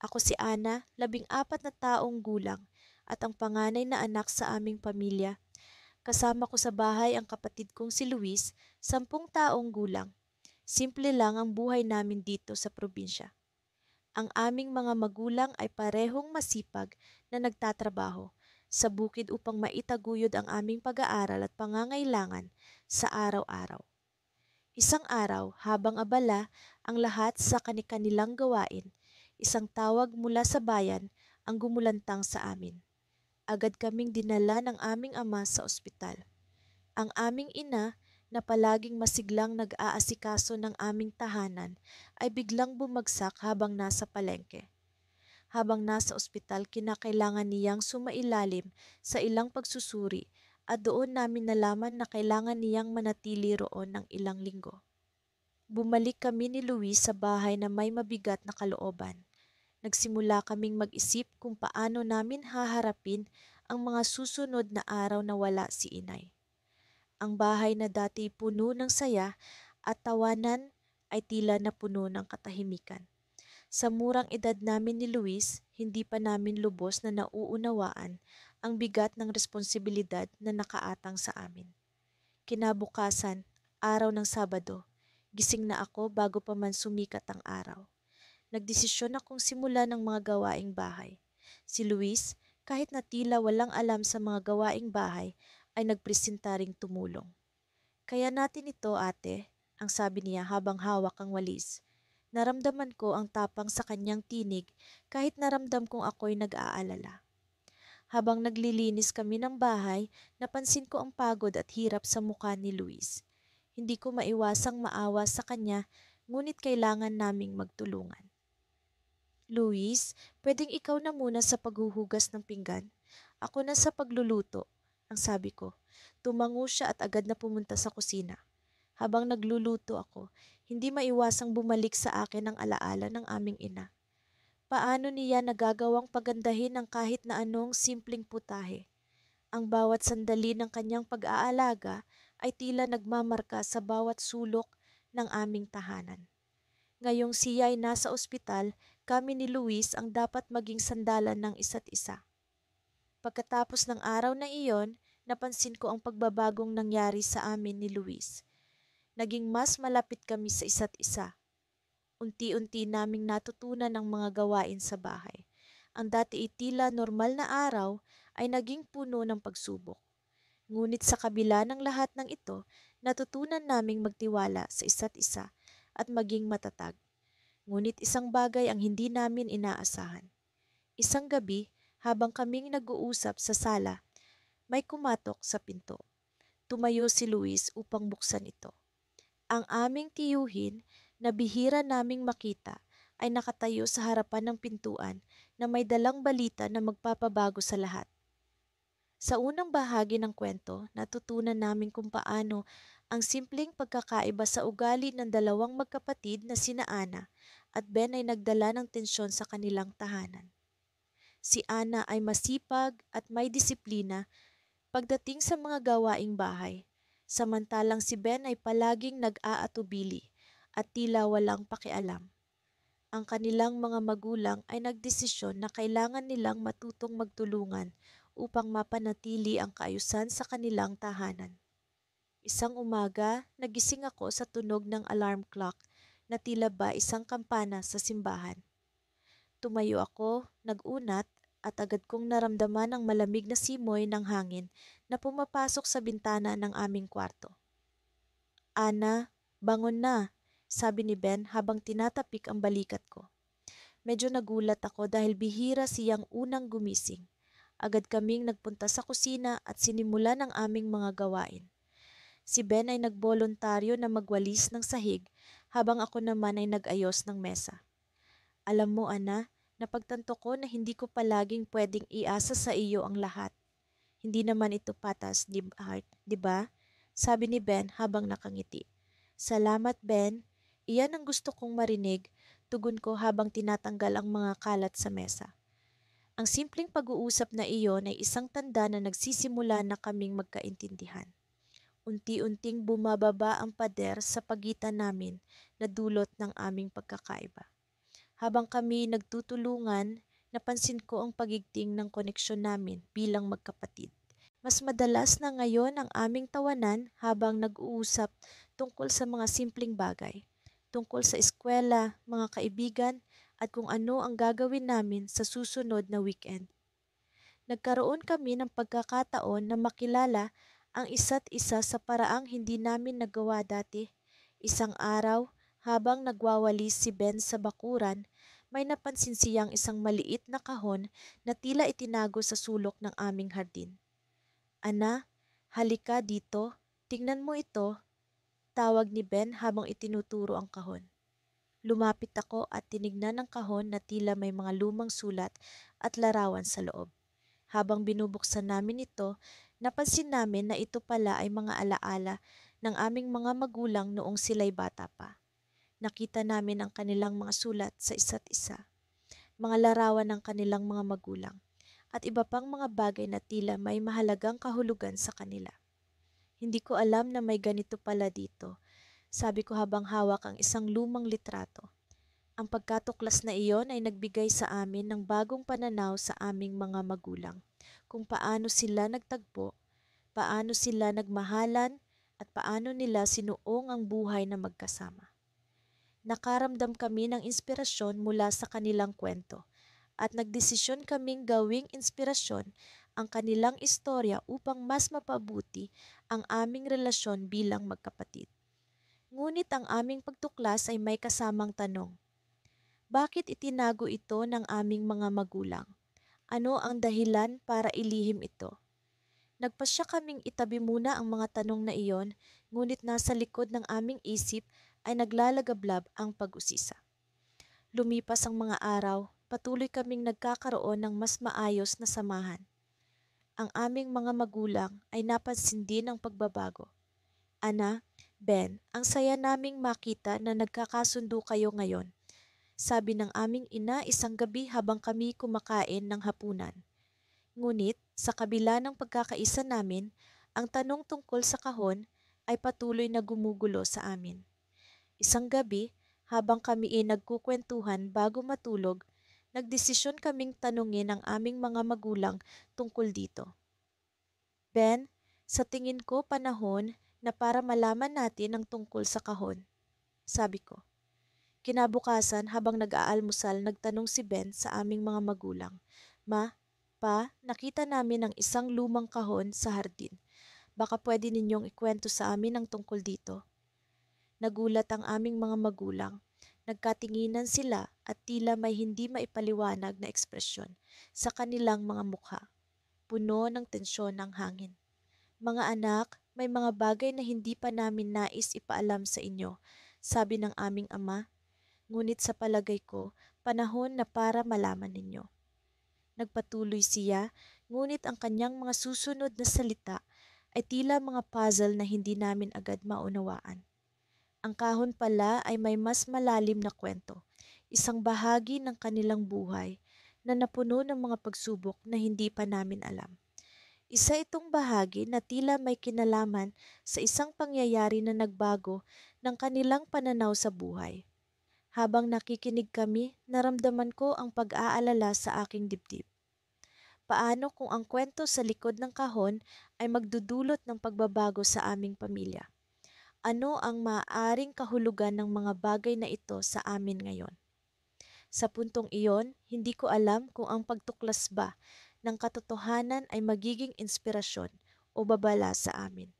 Ako si Ana, 14 na taong gulang at ang panganay na anak sa aming pamilya. Kasama ko sa bahay ang kapatid kong si Luis, 10 taong gulang. Simple lang ang buhay namin dito sa probinsya. Ang aming mga magulang ay parehong masipag na nagtatrabaho sa bukid upang maitaguyod ang aming pag-aaral at pangangailangan sa araw-araw. Isang araw, habang abala ang lahat sa kanilang gawain, isang tawag mula sa bayan ang gumulantang sa amin. Agad kaming dinala ng aming ama sa ospital. Ang aming ina na palaging masiglang nag-aasikaso ng aming tahanan ay biglang bumagsak habang nasa palengke. Habang nasa ospital, kinakailangan niyang sumailalim sa ilang pagsusuri at doon namin nalaman na kailangan niyang manatili roon ng ilang linggo. Bumalik kami ni Luis sa bahay na may mabigat na kalooban. Nagsimula kaming mag-isip kung paano namin haharapin ang mga susunod na araw na wala si inay. Ang bahay na dati puno ng saya at tawanan ay tila na puno ng katahimikan. Sa murang edad namin ni Luis, hindi pa namin lubos na nauunawaan ang bigat ng responsibilidad na nakaatang sa amin. Kinabukasan, araw ng Sabado, gising na ako bago pa man sumikat ang araw. Nagdesisyon akong simulan ng mga gawaing bahay. Si Luis, kahit na tila walang alam sa mga gawaing bahay, ay nagpresenta ring tumulong. Kaya natin ito, ate, ang sabi niya habang hawak ang walis. Naramdaman ko ang tapang sa kanyang tinig kahit naramdam kong ako'y nag-aalala. Habang naglilinis kami ng bahay, napansin ko ang pagod at hirap sa mukha ni Luis. Hindi ko maiwasang maawa sa kanya, ngunit kailangan naming magtulungan. Luis, pwedeng ikaw na muna sa paghuhugas ng pinggan. Ako na sa pagluluto, ang sabi ko. Tumango siya at agad na pumunta sa kusina. Habang nagluluto ako, hindi maiwasang bumalik sa akin ang alaala ng aming ina. Paano niya nagagawang pagandahin ang kahit na anong simpleng putahe? Ang bawat sandali ng kanyang pag-aalaga ay tila nagmamarka sa bawat sulok ng aming tahanan. Ngayong siya ay nasa ospital, kami ni Luis ang dapat maging sandalan ng isa't isa. Pagkatapos ng araw na iyon, napansin ko ang pagbabagong nangyari sa amin ni Luis. Naging mas malapit kami sa isa't isa. Unti-unti naming natutunan ang mga gawain sa bahay. Ang dati tila normal na araw ay naging puno ng pagsubok. Ngunit sa kabila ng lahat ng ito, natutunan naming magtiwala sa isa't isa at maging matatag. Ngunit isang bagay ang hindi namin inaasahan. Isang gabi, habang kaming nag-uusap sa sala, may kumatok sa pinto. Tumayo si Luis upang buksan ito. Ang aming tiyuhin na bihira naming makita ay nakatayo sa harapan ng pintuan na may dalang balita na magpapabago sa lahat. Sa unang bahagi ng kwento, natutunan namin kung paano ang simpleng pagkakaiba sa ugali ng dalawang magkapatid na sina Ana at Ben ay nagdala ng tensyon sa kanilang tahanan. Si Ana ay masipag at may disiplina pagdating sa mga gawaing bahay, samantalang si Ben ay palaging nag-aatubili at tila walang pakialam. Ang kanilang mga magulang ay nagdesisyon na kailangan nilang matutong magtulungan upang mapanatili ang kaayusan sa kanilang tahanan. Isang umaga, nagising ako sa tunog ng alarm clock na tila ba isang kampana sa simbahan. Tumayo ako, nag-unat, at agad kong naramdaman ang malamig na simoy ng hangin na pumapasok sa bintana ng aming kwarto. Ana, bangon na, sabi ni Ben habang tinatapik ang balikat ko. Medyo nagulat ako dahil bihira siyang unang gumising. Agad kaming nagpunta sa kusina at sinimulan ang aming mga gawain. Si Ben ay nagboluntaryo na magwalis ng sahig habang ako naman ay nag-ayos ng mesa. Alam mo, Ana, napagtanto ko na hindi ko palaging pwedeng iasa sa iyo ang lahat. Hindi naman ito patas, di ba? Sabi ni Ben habang nakangiti. Salamat, Ben. Iyan ang gusto kong marinig, tugon ko habang tinatanggal ang mga kalat sa mesa. Ang simpleng pag-uusap na iyon ay isang tanda na nagsisimula na kaming magkaintindihan. Unti-unting bumababa ang pader sa pagitan namin na dulot ng aming pagkakaiba. Habang kami nagtutulungan, napansin ko ang pagigting ng koneksyon namin bilang magkapatid. Mas madalas na ngayon ang aming tawanan habang nag-uusap tungkol sa mga simpleng bagay, tungkol sa eskwela, mga kaibigan, at kung ano ang gagawin namin sa susunod na weekend. Nagkaroon kami ng pagkakataon na makilala ang isa't isa sa paraang hindi namin nagawa dati. Isang araw, habang nagwawalis si Ben sa bakuran, may napansin siyang isang maliit na kahon na tila itinago sa sulok ng aming hardin. "Ana, halika dito. Tingnan mo ito," tawag ni Ben habang itinuturo ang kahon. Lumapit ako at tinignan ang kahon na tila may mga lumang sulat at larawan sa loob. Habang binubuksan namin ito, napansin namin na ito pala ay mga alaala ng aming mga magulang noong sila'y bata pa. Nakita namin ang kanilang mga sulat sa isa't isa, mga larawan ng kanilang mga magulang, at iba pang mga bagay na tila may mahalagang kahulugan sa kanila. "Hindi ko alam na may ganito pala dito," sabi ko habang hawak ang isang lumang litrato. Ang pagkatuklas na iyon ay nagbigay sa amin ng bagong pananaw sa aming mga magulang, kung paano sila nagtagpo, paano sila nagmahalan, at paano nila sinuong ang buhay na magkasama. Nakaramdam kami ng inspirasyon mula sa kanilang kwento at nagdesisyon kaming gawing inspirasyon ang kanilang istorya upang mas mapabuti ang aming relasyon bilang magkapatid. Ngunit ang aming pagtuklas ay may kasamang tanong: bakit itinago ito ng aming mga magulang? Ano ang dahilan para ilihim ito? Nagpasya kaming itabi muna ang mga tanong na iyon, ngunit nasa likod ng aming isip ay naglalagablab ang pag-usisa. Lumipas ang mga araw, patuloy kaming nagkakaroon ng mas maayos na samahan. Ang aming mga magulang ay napansin din ang pagbabago. "Ana, Ben, ang saya naming makita na nagkakasundo kayo ngayon," sabi ng aming ina isang gabi habang kami kumakain ng hapunan. Ngunit sa kabila ng pagkakaisa namin, ang tanong tungkol sa kahon ay patuloy na gumugulo sa amin. Isang gabi, habang kami ay nagkukwentuhan bago matulog, nagdesisyon kaming tanungin ang aming mga magulang tungkol dito. "Ben, sa tingin ko panahon na para malaman natin ang tungkol sa kahon," sabi ko. Kinabukasan, habang nag-aalmusal, nagtanong si Ben sa aming mga magulang, "Ma, Pa, nakita namin ang isang lumang kahon sa hardin. Baka pwede ninyong ikwento sa amin ang tungkol dito." Nagulat ang aming mga magulang. Nagkatinginan sila at tila may hindi maipaliwanag na ekspresyon sa kanilang mga mukha. Puno ng tensyon ang hangin. "Mga anak, may mga bagay na hindi pa namin nais ipaalam sa inyo," sabi ng aming ama. "Ngunit sa palagay ko, panahon na para malaman ninyo." Nagpatuloy siya, ngunit ang kanyang mga susunod na salita ay tila mga puzzle na hindi namin agad maunawaan. Ang kahon pala ay may mas malalim na kwento, isang bahagi ng kanilang buhay na napuno ng mga pagsubok na hindi pa namin alam. Isa itong bahagi na tila may kinalaman sa isang pangyayari na nagbago ng kanilang pananaw sa buhay. Habang nakikinig kami, naramdaman ko ang pag-aalala sa aking dibdib. Paano kung ang kwento sa likod ng kahon ay magdudulot ng pagbabago sa aming pamilya? Ano ang maaaring kahulugan ng mga bagay na ito sa amin ngayon? Sa puntong iyon, hindi ko alam kung ang pagtuklas ba ng katotohanan ay magiging inspirasyon o babala sa amin.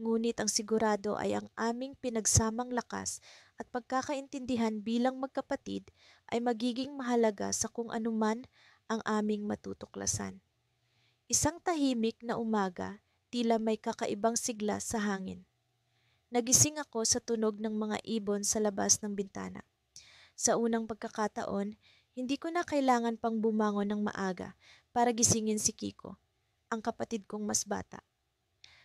Ngunit ang sigurado ay ang aming pinagsamang lakas at pagkakaintindihan bilang magkapatid ay magiging mahalaga sa kung anuman ang aming matutuklasan. Isang tahimik na umaga, tila may kakaibang sigla sa hangin. Nagising ako sa tunog ng mga ibon sa labas ng bintana. Sa unang pagkakataon, hindi ko na kailangan pang bumangon ng maaga para gisingin si Kiko, ang kapatid kong mas bata.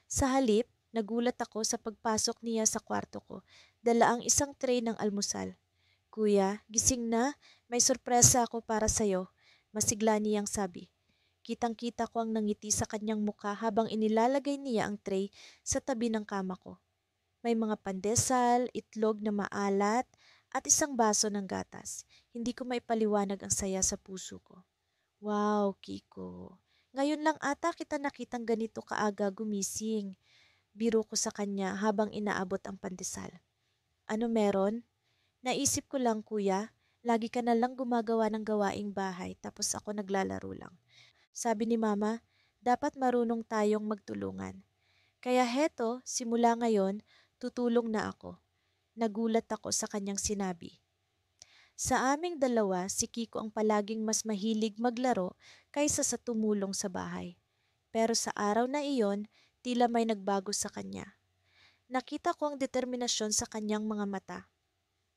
Sa halip, nagulat ako sa pagpasok niya sa kwarto ko, dala ang isang tray ng almusal. "Kuya, gising na, may sorpresa ako para sa'yo," masigla niyang sabi. Kitang-kita ko ang nangiti sa kanyang mukha habang inilalagay niya ang tray sa tabi ng kama ko. May mga pandesal, itlog na maalat, at isang baso ng gatas. Hindi ko maipaliwanag ang saya sa puso ko. Wow, Kiko. Ngayon lang ata kita nakitang ganito kaaga gumising. Biro ko sa kanya habang inaabot ang pandesal. Ano meron? Naisip ko lang kuya, lagi ka na lang gumagawa ng gawaing bahay tapos ako naglalaro lang. Sabi ni mama, dapat marunong tayong magtulungan. Kaya heto, simula ngayon, tutulong na ako. Nagulat ako sa kanyang sinabi. Sa aming dalawa, si Kiko ang palaging mas mahilig maglaro kaysa sa tumulong sa bahay. Pero sa araw na iyon, tila may nagbago sa kanya. Nakita ko ang determinasyon sa kanyang mga mata.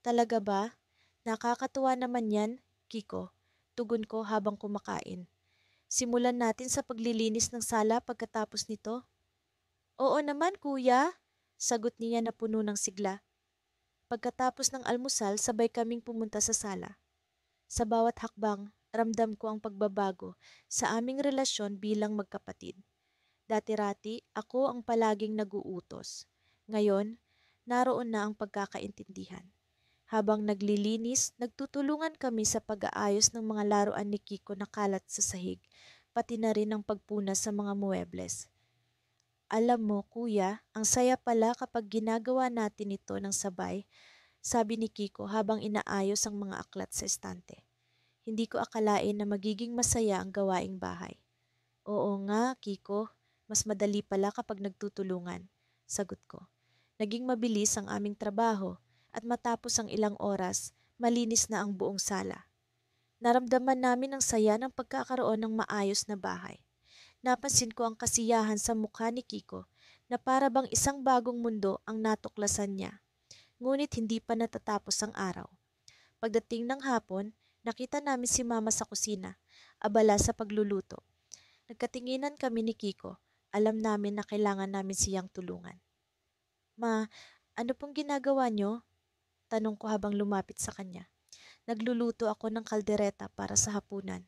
Talaga ba? Nakakatuwa naman yan, Kiko. Tugon ko habang kumakain. Simulan natin sa paglilinis ng sala pagkatapos nito. Oo naman, kuya. Sagot niya na puno ng sigla. Pagkatapos ng almusal, sabay kaming pumunta sa sala. Sa bawat hakbang, ramdam ko ang pagbabago sa aming relasyon bilang magkapatid. Dati-rati, ako ang palaging naguutos. Ngayon, naroon na ang pagkakaintindihan. Habang naglilinis, nagtutulungan kami sa pag-aayos ng mga laruan ni Kiko na kalat sa sahig, pati na rin ang pagpunas sa mga muebles. Alam mo, kuya, ang saya pala kapag ginagawa natin ito ng sabay, sabi ni Kiko habang inaayos ang mga aklat sa estante. Hindi ko akalain na magiging masaya ang gawaing bahay. Oo nga, Kiko, mas madali pala kapag nagtutulungan, sagot ko. Naging mabilis ang aming trabaho at matapos ang ilang oras, malinis na ang buong sala. Naramdaman namin ang saya ng pagkakaroon ng maayos na bahay. Napansin ko ang kasiyahan sa mukha ni Kiko na para bang isang bagong mundo ang natuklasan niya. Ngunit hindi pa natatapos ang araw. Pagdating ng hapon, nakita namin si Mama sa kusina, abala sa pagluluto. Nagkatinginan kami ni Kiko. Alam namin na kailangan namin siyang tulungan. Ma, ano pong ginagawa niyo? Tanong ko habang lumapit sa kanya. Nagluluto ako ng kaldereta para sa hapunan.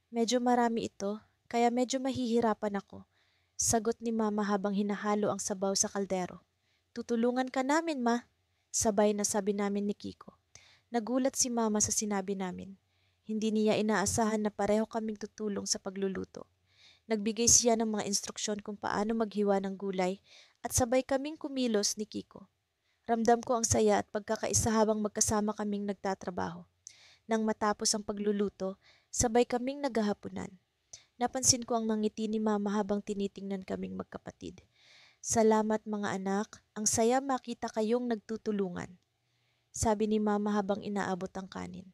Medyo marami ito, kaya medyo mahihirapan ako. Sagot ni Mama habang hinahalo ang sabaw sa kaldero. Tutulungan ka namin, Ma. Sabay na sabi namin ni Kiko. Nagulat si Mama sa sinabi namin. Hindi niya inaasahan na pareho kaming tutulong sa pagluluto. Nagbigay siya ng mga instruksyon kung paano maghiwa ng gulay at sabay kaming kumilos ni Kiko. Ramdam ko ang saya at pagkakaisa habang magkasama kaming nagtatrabaho. Nang matapos ang pagluluto, sabay kaming naghahapunan. Napansin ko ang ngiti ni Mama habang tinitingnan kaming magkapatid. Salamat mga anak, ang saya makita kayong nagtutulungan. Sabi ni Mama habang inaabot ang kanin.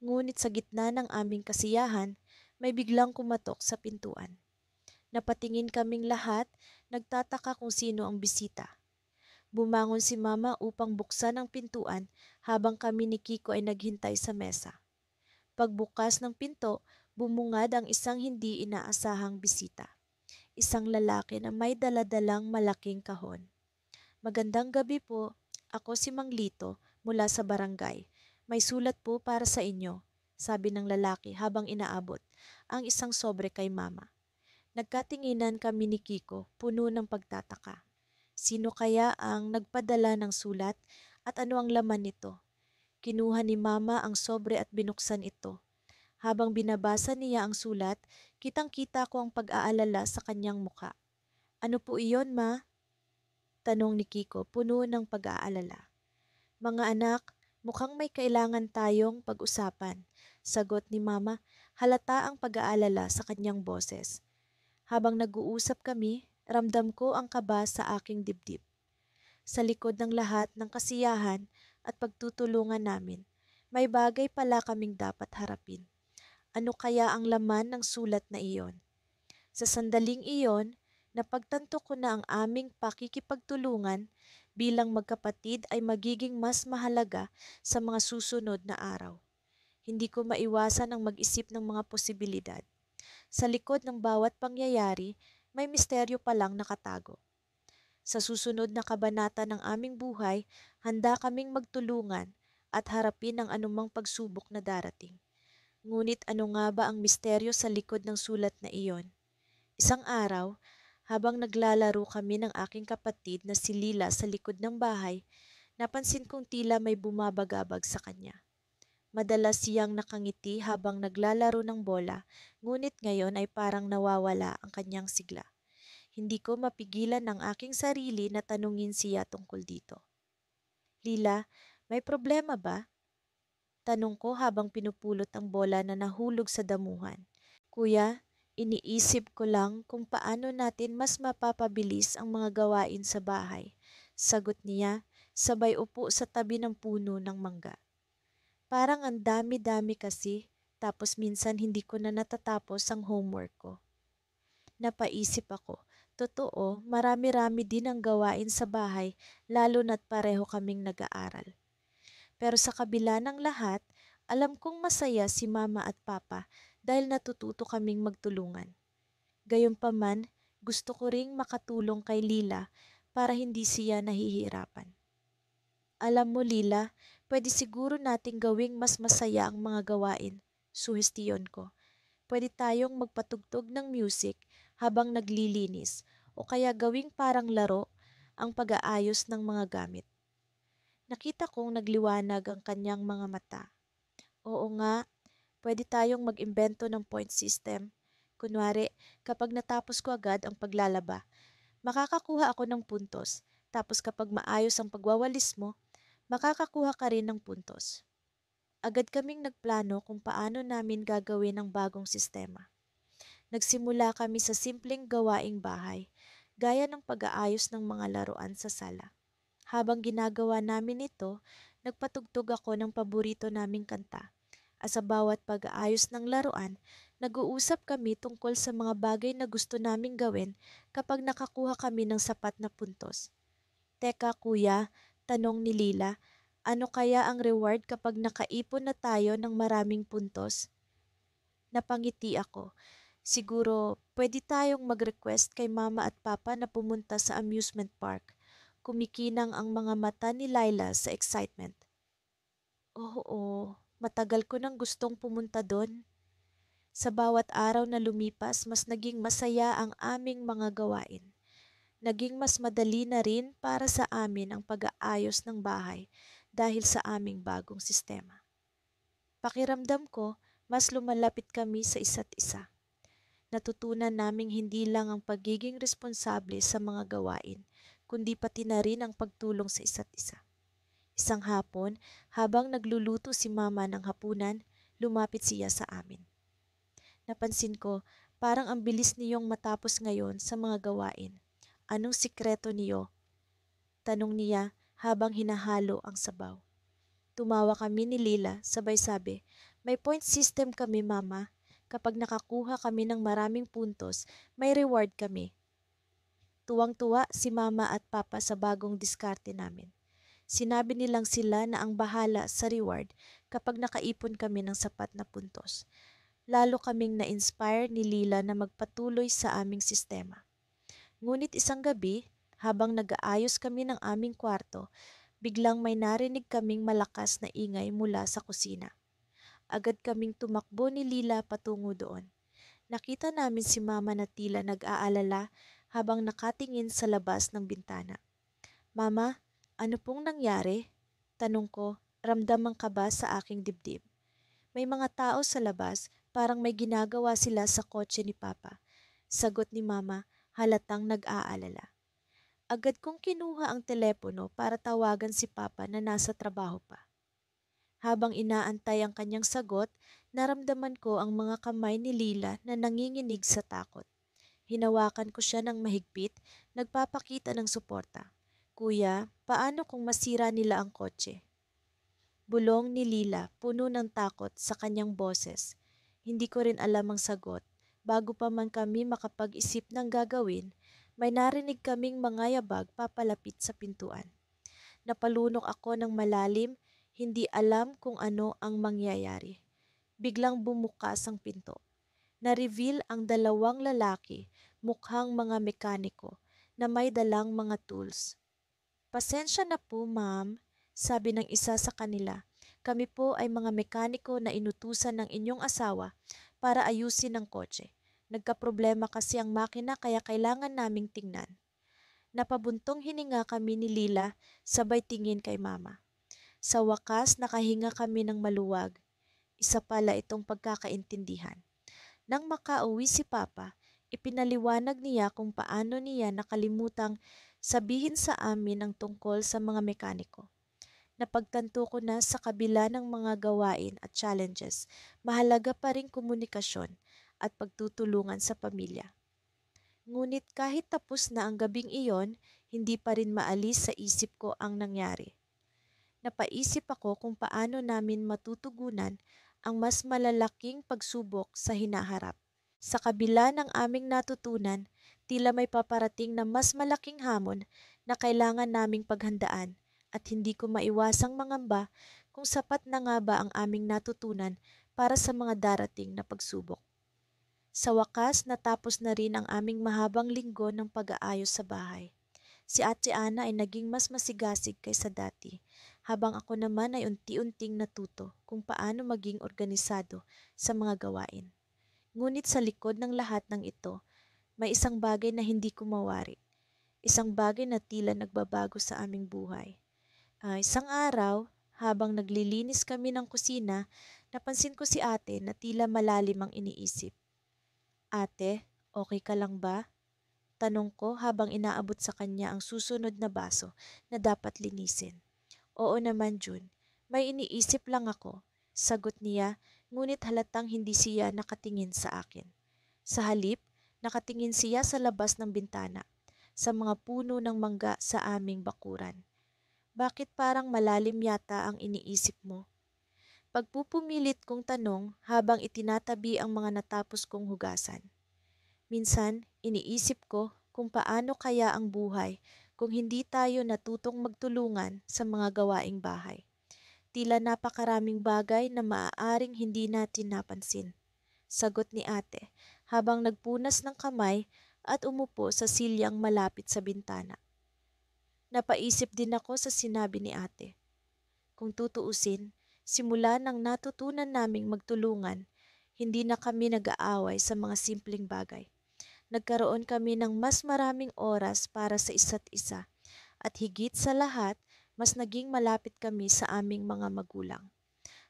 Ngunit sa gitna ng aming kasiyahan, may biglang kumatok sa pintuan. Napatingin kaming lahat, nagtataka kung sino ang bisita. Bumangon si Mama upang buksan ang pintuan habang kami ni Kiko ay naghintay sa mesa. Pagbukas ng pinto, bumungad ang isang hindi inaasahang bisita. Isang lalaki na may daladalang malaking kahon. Magandang gabi po. Ako si Mang Lito mula sa barangay. May sulat po para sa inyo, sabi ng lalaki habang inaabot ang isang sobre kay Mama. Nagkatinginan kami ni Kiko, puno ng pagtataka. Sino kaya ang nagpadala ng sulat at ano ang laman nito? Kinuha ni Mama ang sobre at binuksan ito. Habang binabasa niya ang sulat, kitang-kita ko ang pag-aalala sa kanyang muka. Ano po iyon, Ma? Tanong ni Kiko, puno ng pag-aalala. Mga anak, mukhang may kailangan tayong pag-usapan, sagot ni Mama, halata ang pag-aalala sa kanyang boses. Habang nag-uusap kami, ramdam ko ang kaba sa aking dibdib. Sa likod ng lahat ng kasiyahan at pagtutulungan namin, may bagay pala kaming dapat harapin. Ano kaya ang laman ng sulat na iyon? Sa sandaling iyon, napagtanto ko na ang aming pakikipagtulungan bilang magkapatid ay magiging mas mahalaga sa mga susunod na araw. Hindi ko maiwasan ang mag-isip ng mga posibilidad. Sa likod ng bawat pangyayari, may misteryo palang nakatago. Sa susunod na kabanata ng aming buhay, handa kaming magtulungan at harapin ang anumang pagsubok na darating. Ngunit ano nga ba ang misteryo sa likod ng sulat na iyon? Isang araw, habang naglalaro kami ng aking kapatid na si Lila sa likod ng bahay, Napansin kong tila may bumabagabag sa kanya. Madalas siyang nakangiti habang naglalaro ng bola, ngunit ngayon ay parang nawawala ang kanyang sigla. Hindi ko mapigilan ang aking sarili na tanungin siya tungkol dito. Lila, may problema ba? Tanong ko habang pinupulot ang bola na nahulog sa damuhan. Kuya, iniisip ko lang kung paano natin mas mapapabilis ang mga gawain sa bahay. Sagot niya, sabay upo sa tabi ng puno ng mangga. Parang ang dami-dami kasi, tapos minsan hindi ko na natatapos ang homework ko. Napaisip ako, totoo, marami-rami din ang gawain sa bahay lalo na't pareho kaming nag-aaral. Pero sa kabila ng lahat, alam kong masaya si mama at papa dahil natututo kaming magtulungan. Gayunpaman, gusto ko ring makatulong kay Lila para hindi siya nahihirapan. Alam mo Lila, pwede siguro nating gawing mas masaya ang mga gawain, suhestiyon ko. Pwede tayong magpatugtog ng music habang naglilinis o kaya gawing parang laro ang pag-aayos ng mga gamit. Nakita kong nagliwanag ang kanyang mga mata. Oo nga, pwede tayong mag-imbento ng point system. Kunwari, kapag natapos ko agad ang paglalaba, makakakuha ako ng puntos. Tapos kapag maayos ang pagwawalis mo, makakakuha ka rin ng puntos. Agad kaming nagplano kung paano namin gagawin ang bagong sistema. Nagsimula kami sa simpleng gawaing bahay, gaya ng pag-aayos ng mga laruan sa sala. Habang ginagawa namin ito, nagpatugtog ako ng paborito naming kanta. At sa bawat pag-aayos ng laruan, nag-uusap kami tungkol sa mga bagay na gusto naming gawin kapag nakakuha kami ng sapat na puntos. Teka kuya, tanong ni Lila, ano kaya ang reward kapag nakaipon na tayo ng maraming puntos? Napangiti ako. Siguro, pwede tayong mag-request kay mama at papa na pumunta sa amusement park. Kumikinang ang mga mata ni Laila sa excitement. Oo, matagal ko nang gustong pumunta doon. Sa bawat araw na lumipas, mas naging masaya ang aming mga gawain. Naging mas madali na rin para sa amin ang pag-aayos ng bahay dahil sa aming bagong sistema. Pakiramdam ko, mas lumalapit kami sa isa't isa. Natutunan naming hindi lang ang pagiging responsable sa mga gawain, kundi pati na rin ang pagtulong sa isa't isa. Isang hapon, habang nagluluto si mama ng hapunan, lumapit siya sa amin. Napansin ko, parang ang bilis niyong matapos ngayon sa mga gawain. Anong sikreto niyo? Tanong niya habang hinahalo ang sabaw. Tumawa kami ni Lila, sabay sabi, may point system kami mama. Kapag nakakuha kami ng maraming puntos, may reward kami. Tuwang-tuwa si mama at papa sa bagong diskarte namin. Sinabi nilang sila na ang bahala sa reward kapag nakaipon kami ng sapat na puntos. Lalo kaming na-inspire ni Lila na magpatuloy sa aming sistema. Ngunit isang gabi, habang nag-aayos kami ng aming kwarto, biglang may narinig kaming malakas na ingay mula sa kusina. Agad kaming tumakbo ni Lila patungo doon. Nakita namin si mama na tila nag-aalala habang nakatingin sa labas ng bintana. Mama, ano pong nangyari? Tanong ko, ramdam ang kaba sa aking dibdib. May mga tao sa labas, parang may ginagawa sila sa kotse ni Papa. Sagot ni Mama, halatang nag-aalala. Agad kong kinuha ang telepono para tawagan si Papa na nasa trabaho pa. Habang inaantay ang kanyang sagot, naramdaman ko ang mga kamay ni Lila na nanginginig sa takot. Hinawakan ko siya ng mahigpit, nagpapakita ng suporta. Kuya, paano kung masira nila ang kotse? Bulong ni Lila, puno ng takot sa kanyang boses. Hindi ko rin alam ang sagot. Bago pa man kami makapag-isip ng gagawin, may narinig kaming mga yabag papalapit sa pintuan. Napalunok ako ng malalim, hindi alam kung ano ang mangyayari. Biglang bumukas ang pinto. Na-reveal ang dalawang lalaki, mukhang mga mekaniko, na may dalang mga tools. Pasensya na po ma'am, sabi ng isa sa kanila. Kami po ay mga mekaniko na inutusan ng inyong asawa para ayusin ang kotse. Nagkaproblema kasi ang makina kaya kailangan naming tingnan. Napabuntong hininga kami ni Lila, sabay tingin kay Mama. Sa wakas, nakahinga kami ng maluwag. Isa pala itong pagkakaintindihan. Nang makauwi si Papa, ipinaliwanag niya kung paano niya nakalimutang sabihin sa amin ang tungkol sa mga mekaniko. Napagtanto ko na sa kabila ng mga gawain at challenges, mahalaga pa rin komunikasyon at pagtutulungan sa pamilya. Ngunit kahit tapos na ang gabing iyon, hindi pa rin maalis sa isip ko ang nangyari. Napaisip ako kung paano namin matutugunan ang mas malalaking pagsubok sa hinaharap. Sa kabila ng aming natutunan, tila may paparating na mas malaking hamon na kailangan naming paghandaan at hindi ko maiwasang mangamba kung sapat na nga ba ang aming natutunan para sa mga darating na pagsubok. Sa wakas, natapos na rin ang aming mahabang linggo ng pag-aayos sa bahay. Si Ate Ana ay naging mas masigasig kaysa dati, habang ako naman ay unti-unting natuto kung paano maging organisado sa mga gawain. Ngunit sa likod ng lahat ng ito, may isang bagay na hindi ko mawari. Isang bagay na tila nagbabago sa aming buhay. Isang araw, habang naglilinis kami ng kusina, napansin ko si ate na tila malalim ang iniisip. Ate, okay ka lang ba? Tanong ko habang inaabot sa kanya ang susunod na baso na dapat linisin. Oo naman, June. May iniisip lang ako. Sagot niya, ngunit halatang hindi siya nakatingin sa akin. Sa halip, nakatingin siya sa labas ng bintana, sa mga puno ng mangga sa aming bakuran. Bakit parang malalim yata ang iniisip mo? Pagpupumilit kong tanong habang itinatabi ang mga natapos kong hugasan. Minsan, iniisip ko kung paano kaya ang buhay kung hindi tayo natutong magtulungan sa mga gawaing bahay. Tila napakaraming bagay na maaaring hindi natin napansin. Sagot ni ate habang nagpunas ng kamay at umupo sa silyang malapit sa bintana. Napaisip din ako sa sinabi ni ate. Kung tutuusin, simula nang natutunan naming magtulungan, hindi na kami nag-aaway sa mga simpleng bagay. Nagkaroon kami ng mas maraming oras para sa isa't isa at higit sa lahat, mas naging malapit kami sa aming mga magulang.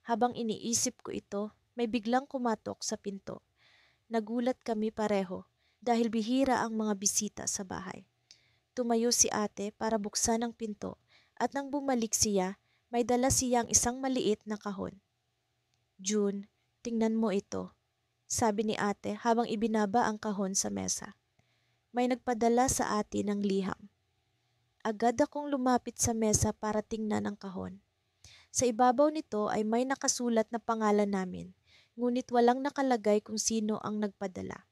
Habang iniisip ko ito, may biglang kumatok sa pinto. Nagulat kami pareho dahil bihira ang mga bisita sa bahay. Tumayo si ate para buksan ang pinto at nang bumalik siya, may dala siyang isang maliit na kahon. June, tingnan mo ito, sabi ni ate habang ibinaba ang kahon sa mesa. May nagpadala sa atin ng liham. Agad akong lumapit sa mesa para tingnan ang kahon. Sa ibabaw nito ay may nakasulat na pangalan namin, ngunit walang nakalagay kung sino ang nagpadala.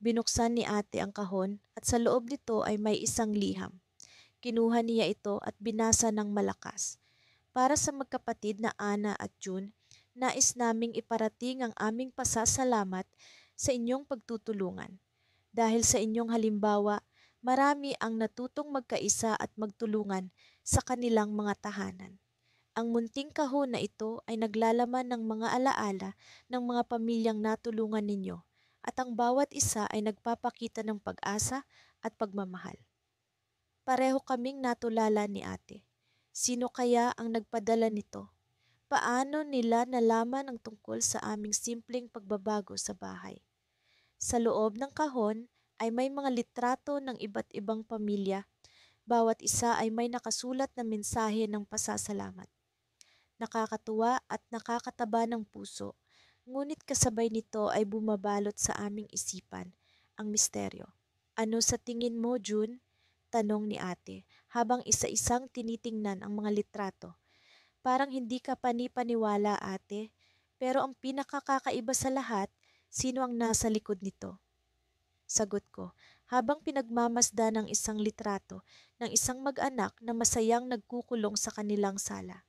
Binuksan ni ate ang kahon at sa loob nito ay may isang liham. Kinuha niya ito at binasa ng malakas. Para sa magkapatid na Ana at June, nais naming iparating ang aming pasasalamat sa inyong pagtutulungan. Dahil sa inyong halimbawa, marami ang natutong magkaisa at magtulungan sa kanilang mga tahanan. Ang munting kahon na ito ay naglalaman ng mga alaala ng mga pamilyang natulungan ninyo at ang bawat isa ay nagpapakita ng pag-asa at pagmamahal. Pareho kaming natulala ni ate. Sino kaya ang nagpadala nito? Paano nila nalaman ang tungkol sa aming simpleng pagbabago sa bahay? Sa loob ng kahon ay may mga litrato ng iba't ibang pamilya. Bawat isa ay may nakasulat na mensahe ng pasasalamat. Nakakatuwa at nakakataba ng puso, ngunit kasabay nito ay bumabalot sa aming isipan ang misteryo. Ano sa tingin mo, June? Tanong ni ate habang isa-isang tinitingnan ang mga litrato. Parang hindi ka panipaniwala, ate, pero ang pinakakakaiba sa lahat, sino ang nasa likod nito? Sagot ko, habang pinagmamasda ng isang litrato ng isang mag-anak na masayang nagkukulong sa kanilang sala.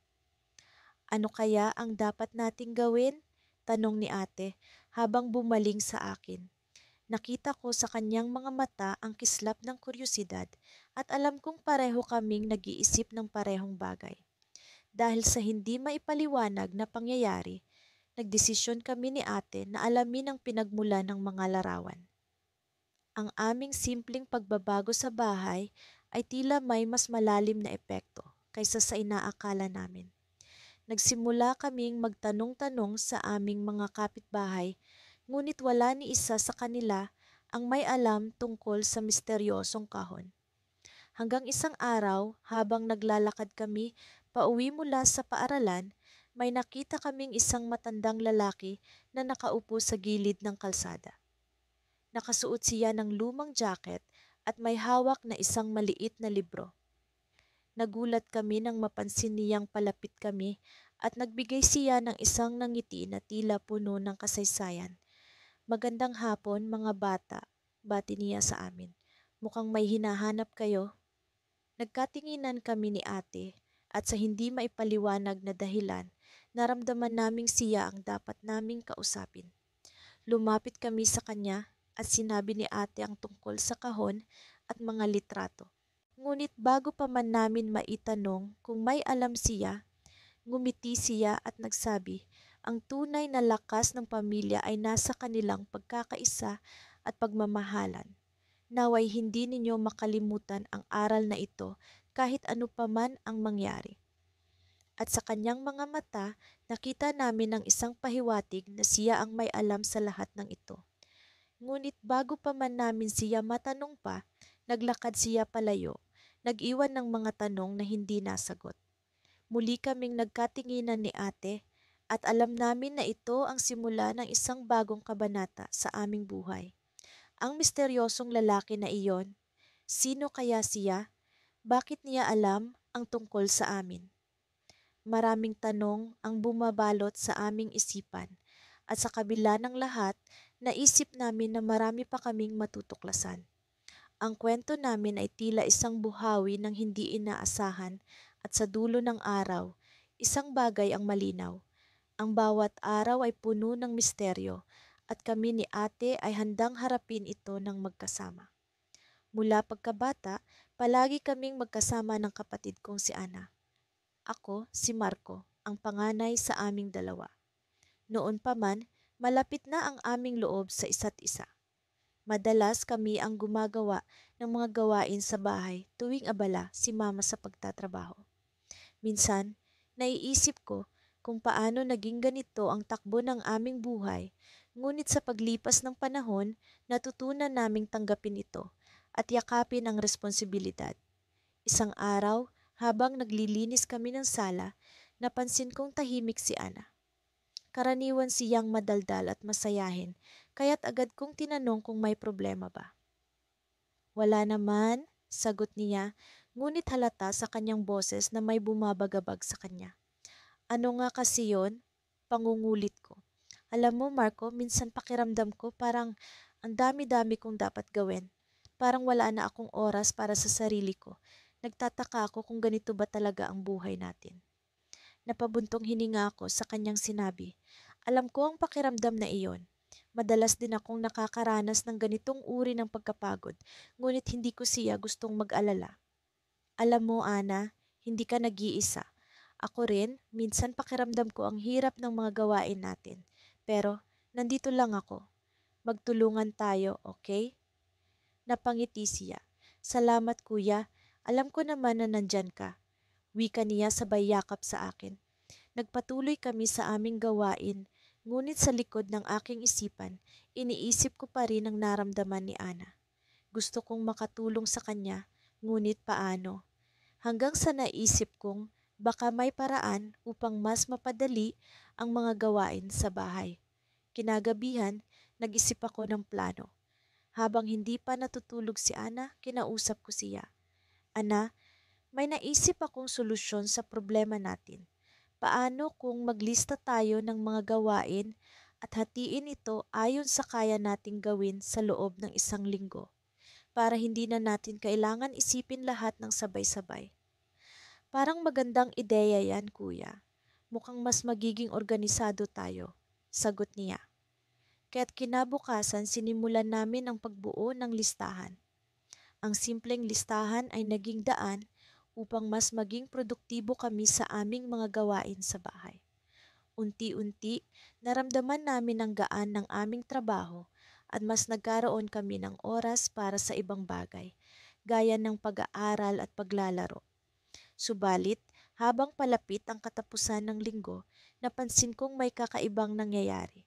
Ano kaya ang dapat nating gawin? Tanong ni ate habang bumaling sa akin. Nakita ko sa kanyang mga mata ang kislap ng kuryosidad at alam kong pareho kaming nag-iisip ng parehong bagay. Dahil sa hindi maipaliwanag na pangyayari, nagdesisyon kami ni ate na alamin ang pinagmula ng mga larawan. Ang aming simpleng pagbabago sa bahay ay tila may mas malalim na epekto kaysa sa inaakala namin. Nagsimula kaming magtanong-tanong sa aming mga kapitbahay, ngunit wala ni isa sa kanila ang may alam tungkol sa misteryosong kahon. Hanggang isang araw, habang naglalakad kami pauwi mula sa paaralan, may nakita kaming isang matandang lalaki na nakaupo sa gilid ng kalsada. Nakasuot siya ng lumang jacket at may hawak na isang maliit na libro. Nagulat kami nang mapansin niyang palapit kami at nagbigay siya ng isang nangiti na tila puno ng kasaysayan. "Magandang hapon mga bata," bati niya sa amin. "Mukhang may hinahanap kayo." Nagkatinginan kami ni ate at sa hindi maipaliwanag na dahilan, naramdaman naming siya ang dapat naming kausapin. Lumapit kami sa kanya at sinabi ni ate ang tungkol sa kahon at mga litrato. Ngunit bago pa man namin maitanong kung may alam siya, ngumiti siya at nagsabi, ang tunay na lakas ng pamilya ay nasa kanilang pagkakaisa at pagmamahalan. Naway hindi ninyo makalimutan ang aral na ito kahit ano pa man ang mangyari. At sa kanyang mga mata, nakita namin ang isang pahiwatig na siya ang may alam sa lahat ng ito. Ngunit bago pa man namin siya matanong pa, naglakad siya palayo, nag-iwan ng mga tanong na hindi nasagot. Muli kaming nagkatinginan ni ate at alam namin na ito ang simula ng isang bagong kabanata sa aming buhay. Ang misteryosong lalaki na iyon, sino kaya siya? Bakit niya alam ang tungkol sa amin? Maraming tanong ang bumabalot sa aming isipan at sa kabila ng lahat, naisip namin na marami pa kaming matutuklasan. Ang kwento namin ay tila isang buhawi ng hindi inaasahan at sa dulo ng araw, isang bagay ang malinaw. Ang bawat araw ay puno ng misteryo at kami ni ate ay handang harapin ito ng magkasama. Mula pagkabata, palagi kaming magkasama ng kapatid kong si Ana. Ako, si Marco, ang panganay sa aming dalawa. Noon pa man, malapit na ang aming loob sa isa't isa. Madalas kami ang gumagawa ng mga gawain sa bahay tuwing abala si mama sa pagtatrabaho. Minsan, naiisip ko kung paano naging ganito ang takbo ng aming buhay, ngunit sa paglipas ng panahon, natutunan naming tanggapin ito at yakapin ang responsibilidad. Isang araw, habang naglilinis kami ng sala, napansin kong tahimik si Ana. Karaniwan siyang madaldal at masayahin, kaya't agad kong tinanong kung may problema ba. "Wala naman," sagot niya, ngunit halata sa kanyang boses na may bumabagabag sa kanya. "Ano nga kasi yon?" Pangungulit ko. "Alam mo Marco, minsan pakiramdam ko parang ang dami-dami kong dapat gawin. Parang wala na akong oras para sa sarili ko. Nagtataka ako kung ganito ba talaga ang buhay natin." Napabuntong hininga ako sa kanyang sinabi. Alam ko ang pakiramdam na iyon. Madalas din akong nakakaranas ng ganitong uri ng pagkapagod, ngunit hindi ko siya gustong mag-alala. "Alam mo, Ana, hindi ka nag-iisa. Ako rin, minsan pakiramdam ko ang hirap ng mga gawain natin. Pero, nandito lang ako. Magtulungan tayo, okay?" Napangiti siya. "Salamat kuya. Alam ko naman na nandyan ka." Wika niya sabay yakap sa akin. Nagpatuloy kami sa aming gawain, ngunit sa likod ng aking isipan, iniisip ko pa rin ang naramdaman ni Ana. Gusto kong makatulong sa kanya, ngunit paano? Hanggang sa naisip kong baka may paraan upang mas mapadali ang mga gawain sa bahay. Kinagabihan, nag-isip ako ng plano. Habang hindi pa natutulog si Ana, kinausap ko siya. "Ana, may naisip akong solusyon sa problema natin. Paano kung maglista tayo ng mga gawain at hatiin ito ayon sa kaya nating gawin sa loob ng isang linggo para hindi na natin kailangan isipin lahat ng sabay-sabay?" "Parang magandang ideya yan, kuya. Mukhang mas magiging organisado tayo," sagot niya. Kaya't kinabukasan sinimulan namin ang pagbuo ng listahan. Ang simpleng listahan ay naging daan upang mas maging produktibo kami sa aming mga gawain sa bahay. Unti-unti, naramdaman namin ang gaan ng aming trabaho at mas nagkaroon kami ng oras para sa ibang bagay. gaya ng pag-aaral at paglalaro. Subalit, habang palapit ang katapusan ng linggo, napansin kong may kakaibang nangyayari.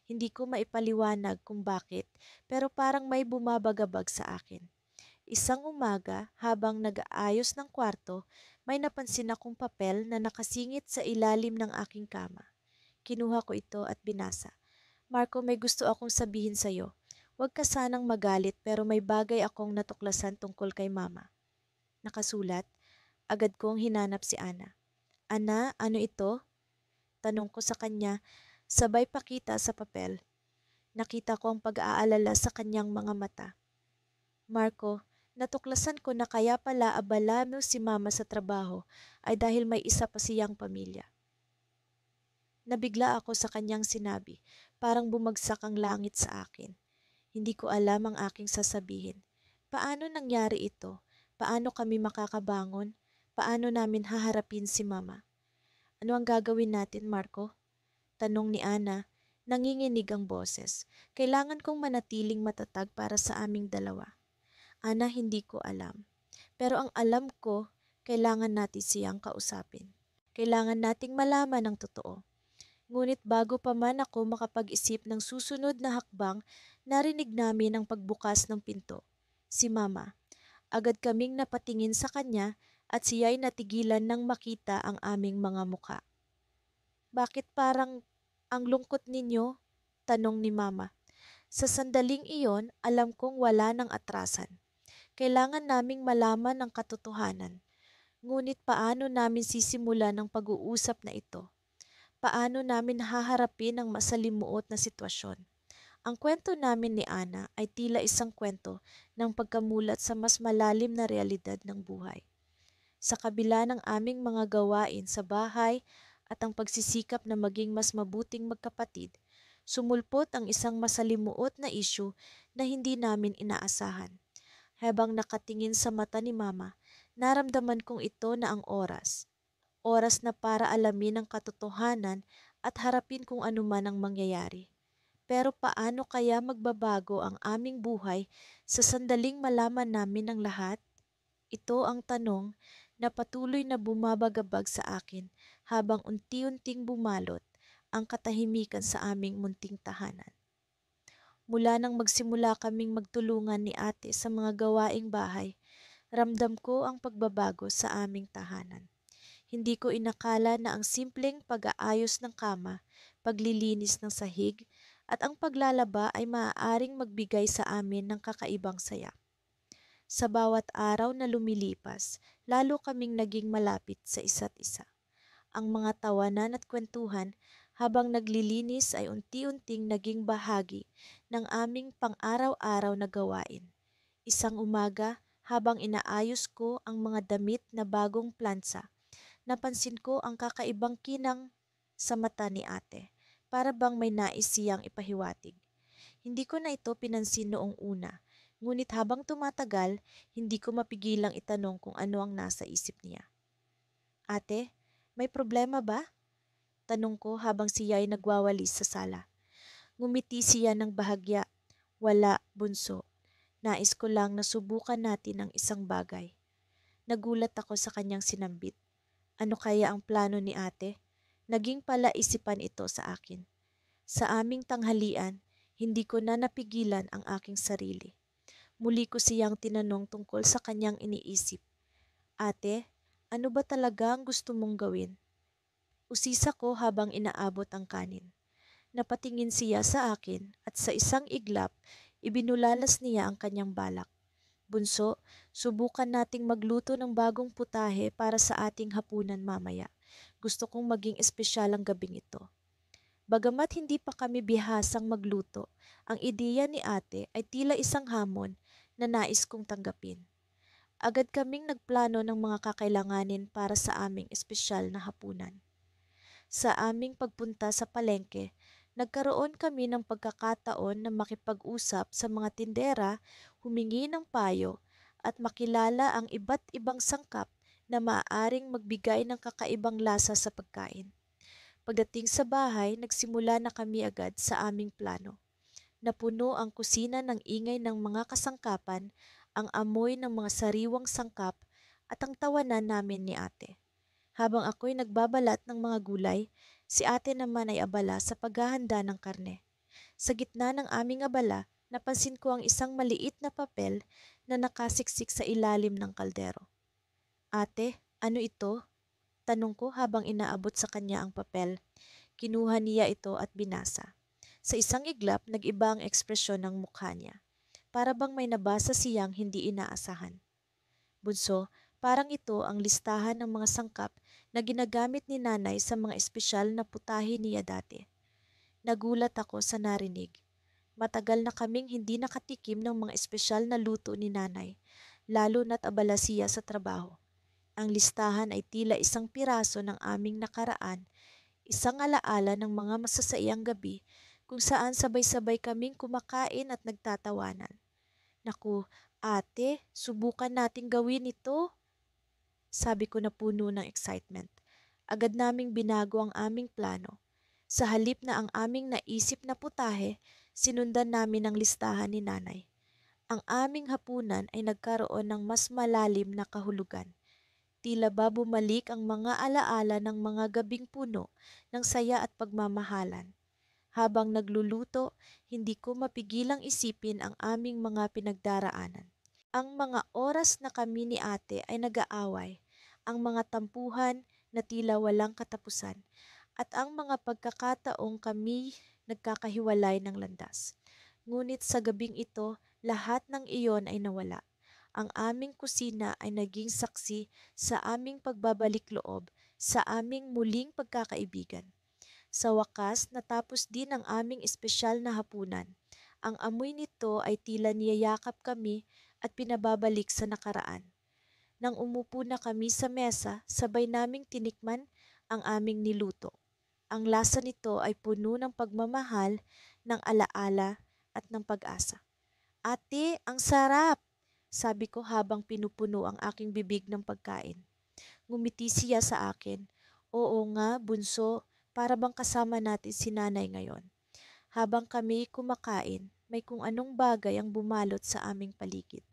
Hindi ko maipaliwanag kung bakit, pero parang may bumabagabag sa akin. Isang umaga, habang nag-aayos ng kwarto, may napansin akong papel na nakasingit sa ilalim ng aking kama. Kinuha ko ito at binasa. Marco, may gusto akong sabihin sa'yo. Huwag ka sanang magalit pero may bagay akong natuklasan tungkol kay mama. Nakasulat, agad kong hinanap si Ana. Ana, ano ito? Tanong ko sa kanya, sabay pakita sa papel. Nakita ko ang pag-aalala sa kanyang mga mata. Marco, natuklasan ko na kaya pala abala mo si mama sa trabaho ay dahil may isa pa siyang pamilya. Nabigla ako sa kanyang sinabi, parang bumagsak ang langit sa akin. Hindi ko alam ang aking sasabihin. Paano nangyari ito? Paano kami makakabangon? Paano namin haharapin si mama? Ano ang gagawin natin, Marco? Tanong ni Ana, nanginginig ang boses. Kailangan kong manatiling matatag para sa aming dalawa. Ana, hindi ko alam. Pero ang alam ko, kailangan natin siyang kausapin. Kailangan nating malaman ang totoo. Ngunit bago pa man ako makapag-isip ng susunod na hakbang, narinig namin ang pagbukas ng pinto. Si Mama. Agad kaming napatingin sa kanya at siya'y natigilan nang makita ang aming mga muka. Bakit parang ang lungkot ninyo? Tanong ni Mama. Sa sandaling iyon, alam kong wala ng atrasan. Kailangan naming malaman ang katotohanan. Ngunit paano namin sisimulan ang pag-uusap na ito? Paano namin haharapin ang masalimuot na sitwasyon? Ang kwento namin ni Ana ay tila isang kwento ng pagkamulat sa mas malalim na realidad ng buhay. Sa kabila ng aming mga gawain sa bahay at ang pagsisikap na maging mas mabuting magkapatid, sumulpot ang isang masalimuot na isyu na hindi namin inaasahan. Habang nakatingin sa mata ni Mama, naramdaman kong ito na ang oras. Oras na para alamin ang katotohanan at harapin kung anuman ang mangyayari. Pero paano kaya magbabago ang aming buhay sa sandaling malaman namin ang lahat? Ito ang tanong na patuloy na bumabagabag sa akin habang unti-unting bumalot ang katahimikan sa aming munting tahanan. Mula nang magsimula kaming magtulungan ni ate sa mga gawaing bahay, ramdam ko ang pagbabago sa aming tahanan. Hindi ko inakala na ang simpleng pag-aayos ng kama, paglilinis ng sahig, at ang paglalaba ay maaaring magbigay sa amin ng kakaibang saya. Sa bawat araw na lumilipas, lalo kaming naging malapit sa isa't isa. Ang mga tawanan at kwentuhan habang naglilinis ay unti-unting naging bahagi ng aming pang-araw-araw na gawain. Isang umaga, habang inaayos ko ang mga damit na bagong plansa, napansin ko ang kakaibang kinang sa mata ni ate, para bang may nais siyang ipahiwatig. Hindi ko na ito pinansin noong una, ngunit habang tumatagal, hindi ko mapigilang itanong kung ano ang nasa isip niya. Ate, may problema ba? Tanong ko habang siya ay nagwawalis sa sala. Ngumiti siya ng bahagya. Wala, bunso. Nais ko lang na subukan natin ang isang bagay. Nagulat ako sa kanyang sinambit. Ano kaya ang plano ni ate? Naging palaisipan ito sa akin. Sa aming tanghalian, hindi ko na napigilan ang aking sarili. Muli ko siyang tinanong tungkol sa kanyang iniisip. Ate, ano ba talaga ang gusto mong gawin? Usisa ko habang inaabot ang kanin. Napatingin siya sa akin at sa isang iglap, ibinulalas niya ang kanyang balak. Bunso, subukan nating magluto ng bagong putahe para sa ating hapunan mamaya. Gusto kong maging espesyal ang gabing ito. Bagamat hindi pa kami bihasang magluto, ang ideya ni ate ay tila isang hamon na nais kong tanggapin. Agad kaming nagplano ng mga kakailanganin para sa aming espesyal na hapunan. Sa aming pagpunta sa palengke, nagkaroon kami ng pagkakataon na makipag-usap sa mga tindera, humingi ng payo, at makilala ang iba't ibang sangkap na maaaring magbigay ng kakaibang lasa sa pagkain. Pagdating sa bahay, nagsimula na kami agad sa aming plano. Napuno ang kusina ng ingay ng mga kasangkapan, ang amoy ng mga sariwang sangkap at ang tawanan namin ni ate. Habang ako'y nagbabalat ng mga gulay, si ate naman ay abala sa paghahanda ng karne. Sa gitna ng aming abala, napansin ko ang isang maliit na papel na nakasiksik sa ilalim ng kaldero. Ate, ano ito? Tanong ko habang inaabot sa kanya ang papel. Kinuha niya ito at binasa. Sa isang iglap, nag-iba ang ekspresyon ng mukha niya. Para bang may nabasa siyang hindi inaasahan. Bunso, parang ito ang listahan ng mga sangkap na ginagamit ni nanay sa mga espesyal na putahe niya dati. Nagulat ako sa narinig. Matagal na kaming hindi nakatikim ng mga espesyal na luto ni nanay, lalo na't abala siya sa trabaho. Ang listahan ay tila isang piraso ng aming nakaraan, isang alaala ng mga masasayang gabi kung saan sabay-sabay kaming kumakain at nagtatawanan. Naku, ate, subukan nating gawin ito. Sabi ko na puno ng excitement. Agad naming binago ang aming plano. Sa halip na ang aming naisip na putahe, sinundan namin ang listahan ni nanay. Ang aming hapunan ay nagkaroon ng mas malalim na kahulugan. Tila ba bumalik ang mga alaala ng mga gabing puno ng saya at pagmamahalan. Habang nagluluto, hindi ko mapigilang isipin ang aming mga pinagdaraanan. Ang mga oras na kami ni ate ay nag-aaway, ang mga tampuhan na tila walang katapusan, at ang mga pagkakataong kami nagkakahiwalay ng landas. Ngunit sa gabing ito, lahat ng iyon ay nawala. Ang aming kusina ay naging saksi sa aming pagbabalik loob, sa aming muling pagkakaibigan. Sa wakas, natapos din ang aming espesyal na hapunan. Ang amoy nito ay tila niyayakap kami at pinababalik sa nakaraan. Nang umupo na kami sa mesa, sabay naming tinikman ang aming niluto. Ang lasa nito ay puno ng pagmamahal, ng alaala at ng pag-asa. Ate, ang sarap! Sabi ko habang pinupuno ang aking bibig ng pagkain. Ngumiti siya sa akin. Oo nga, bunso, para bang kasama natin si nanay ngayon. Habang kami kumakain, may kung anong bagay ang bumalot sa aming paligid.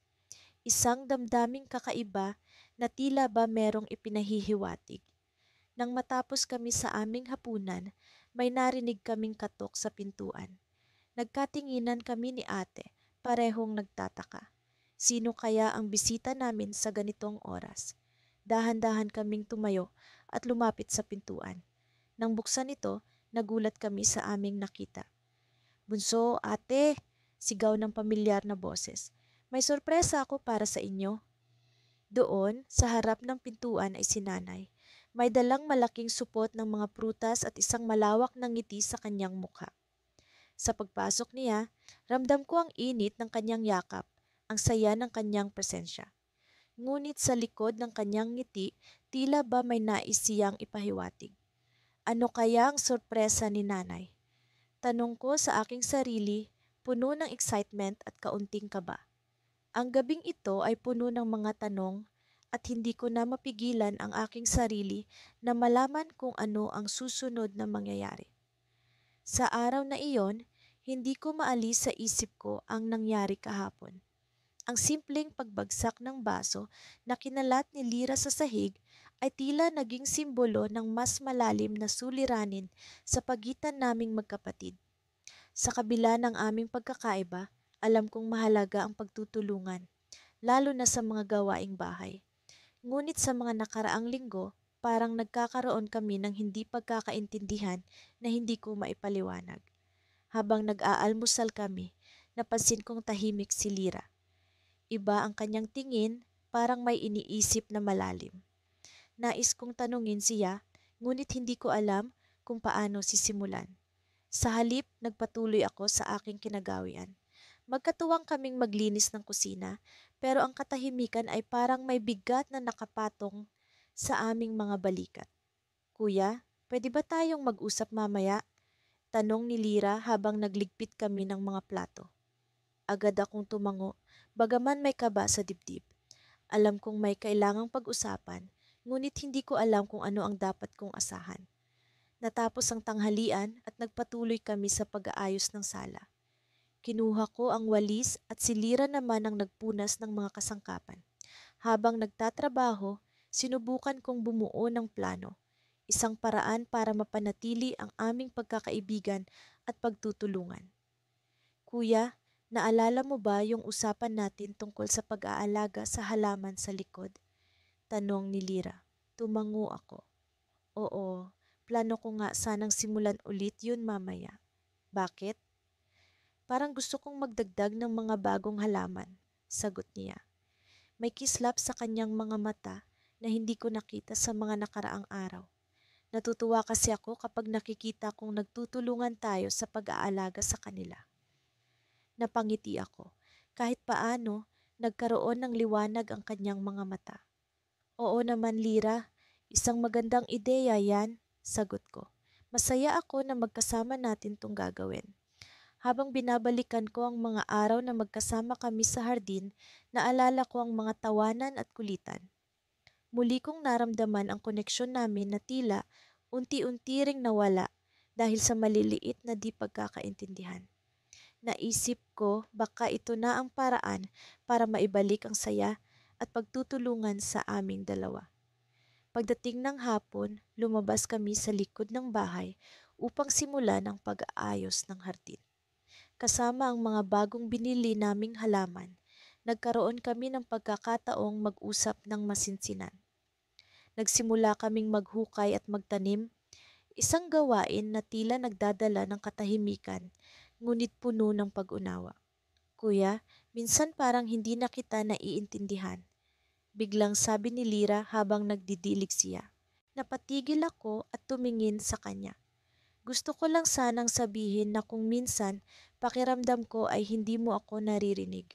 Isang damdaming kakaiba na tila ba merong ipinahihiwatig. Nang matapos kami sa aming hapunan, may narinig kaming katok sa pintuan. Nagkatinginan kami ni ate, parehong nagtataka. Sino kaya ang bisita namin sa ganitong oras? Dahan-dahan kaming tumayo at lumapit sa pintuan. Nang buksan ito, nagulat kami sa aming nakita. Bunso, ate, sigaw ng pamilyar na boses. May sorpresa ako para sa inyo. Doon, sa harap ng pintuan ay si nanay. May dalang malaking supot ng mga prutas at isang malawak na ngiti sa kanyang mukha. Sa pagpasok niya, ramdam ko ang init ng kanyang yakap, ang saya ng kanyang presensya. Ngunit sa likod ng kanyang ngiti, tila ba may nais siyang ipahiwatig. Ano kaya ang sorpresa ni nanay? Tanong ko sa aking sarili, puno ng excitement at kaunting kaba. Ang gabing ito ay puno ng mga tanong at hindi ko na mapigilan ang aking sarili na malaman kung ano ang susunod na mangyayari. Sa araw na iyon, hindi ko maalis sa isip ko ang nangyari kahapon. Ang simpleng pagbagsak ng baso na kinalat ni Lira sa sahig ay tila naging simbolo ng mas malalim na suliranin sa pagitan naming magkapatid. Sa kabila ng aming pagkakaiba, alam kong mahalaga ang pagtutulungan, lalo na sa mga gawaing bahay. Ngunit sa mga nakaraang linggo, parang nagkakaroon kami ng hindi pagkakaintindihan na hindi ko maipaliwanag. Habang nag-aalmusal kami, napansin kong tahimik si Lira. Iba ang kanyang tingin, parang may iniisip na malalim. Nais kong tanungin siya, ngunit hindi ko alam kung paano sisimulan. Sa halip, nagpatuloy ako sa aking kinagawian. Magkatuwang kaming maglinis ng kusina, pero ang katahimikan ay parang may bigat na nakapatong sa aming mga balikat. Kuya, pwede ba tayong mag-usap mamaya? Tanong ni Lira habang nagligpit kami ng mga plato. Agad akong tumango, bagaman may kaba sa dibdib. Alam kong may kailangang pag-usapan, ngunit hindi ko alam kung ano ang dapat kong asahan. Natapos ang tanghalian at nagpatuloy kami sa pag-aayos ng sala. Kinuha ko ang walis at si Lira naman ang nagpunas ng mga kasangkapan. Habang nagtatrabaho, sinubukan kong bumuo ng plano, isang paraan para mapanatili ang aming pagkakaibigan at pagtutulungan. Kuya, naalala mo ba yung usapan natin tungkol sa pag-aalaga sa halaman sa likod? Tanong ni Lira. Tumango ako. Oo, plano ko nga sanang simulan ulit yun mamaya. Bakit? Parang gusto kong magdagdag ng mga bagong halaman, sagot niya. May kislap sa kanyang mga mata na hindi ko nakita sa mga nakaraang araw. Natutuwa kasi ako kapag nakikita kong nagtutulungan tayo sa pag-aalaga sa kanila. Napangiti ako. Kahit paano, nagkaroon ng liwanag ang kanyang mga mata. Oo naman, Lira. Isang magandang ideya yan, sagot ko. Masaya ako na magkasama natin tong gagawin. Habang binabalikan ko ang mga araw na magkasama kami sa hardin, naalala ko ang mga tawanan at kulitan. Muli kong naramdaman ang koneksyon namin na tila unti-unti ring nawala dahil sa maliliit na di pagkakaintindihan. Naisip ko baka ito na ang paraan para maibalik ang saya at pagtutulungan sa aming dalawa. Pagdating ng hapon, lumabas kami sa likod ng bahay upang simulan ang pag-aayos ng hardin. Kasama ang mga bagong binili naming halaman, nagkaroon kami ng pagkakataong mag-usap ng masinsinan. Nagsimula kaming maghukay at magtanim, isang gawain na tila nagdadala ng katahimikan, ngunit puno ng pag-unawa. Kuya, minsan parang hindi na kita naiintindihan. Biglang sabi ni Lira habang nagdidilig siya. Napatigil ako at tumingin sa kanya. Gusto ko lang sanang sabihin na kung minsan pakiramdam ko ay hindi mo ako naririnig.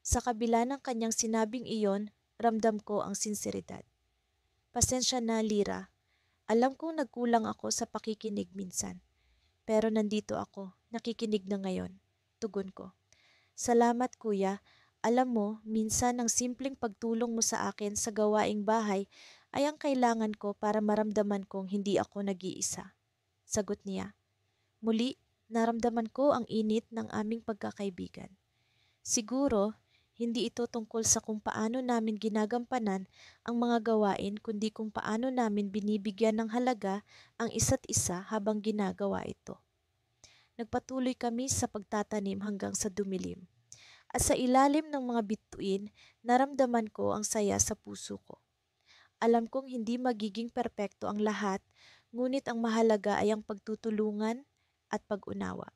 Sa kabila ng kanyang sinabing iyon, ramdam ko ang sinseridad. Pasensya na, Lira. Alam kong nagkulang ako sa pakikinig minsan. Pero nandito ako, nakikinig na ngayon. Tugon ko. Salamat, kuya. Alam mo, minsan ang simpleng pagtulong mo sa akin sa gawaing bahay ay ang kailangan ko para maramdaman kong hindi ako nag-iisa. Sagot niya. Muli, naramdaman ko ang init ng aming pagkakaibigan. Siguro, hindi ito tungkol sa kung paano namin ginagampanan ang mga gawain kundi kung paano namin binibigyan ng halaga ang isa't isa habang ginagawa ito. Nagpatuloy kami sa pagtatanim hanggang sa dumilim. At sa ilalim ng mga bituin, naramdaman ko ang saya sa puso ko. Alam kong hindi magiging perpekto ang lahat, ngunit ang mahalaga ay ang pagtutulungan at pag-unawa.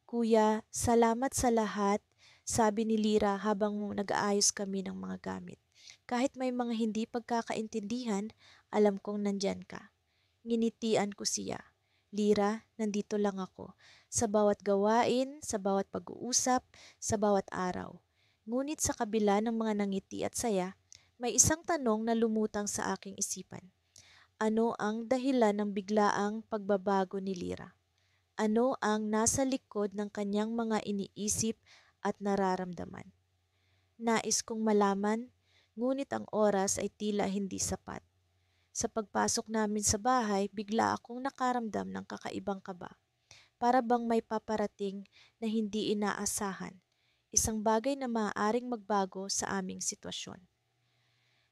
Kuya, salamat sa lahat, sabi ni Lira habang nag-aayos kami ng mga gamit. Kahit may mga hindi pagkakaintindihan, alam kong nandyan ka. Nginitian ko siya. Lira, nandito lang ako. Sa bawat gawain, sa bawat pag-uusap, sa bawat araw. Ngunit sa kabila ng mga nangiti at saya, may isang tanong na lumutang sa aking isipan. Ano ang dahilan ng biglaang pagbabago ni Lira? Ano ang nasa likod ng kanyang mga iniisip at nararamdaman? Nais kong malaman, ngunit ang oras ay tila hindi sapat. Sa pagpasok namin sa bahay, bigla akong nakaramdam ng kakaibang kaba. Para bang may paparating na hindi inaasahan, isang bagay na maaaring magbago sa aming sitwasyon.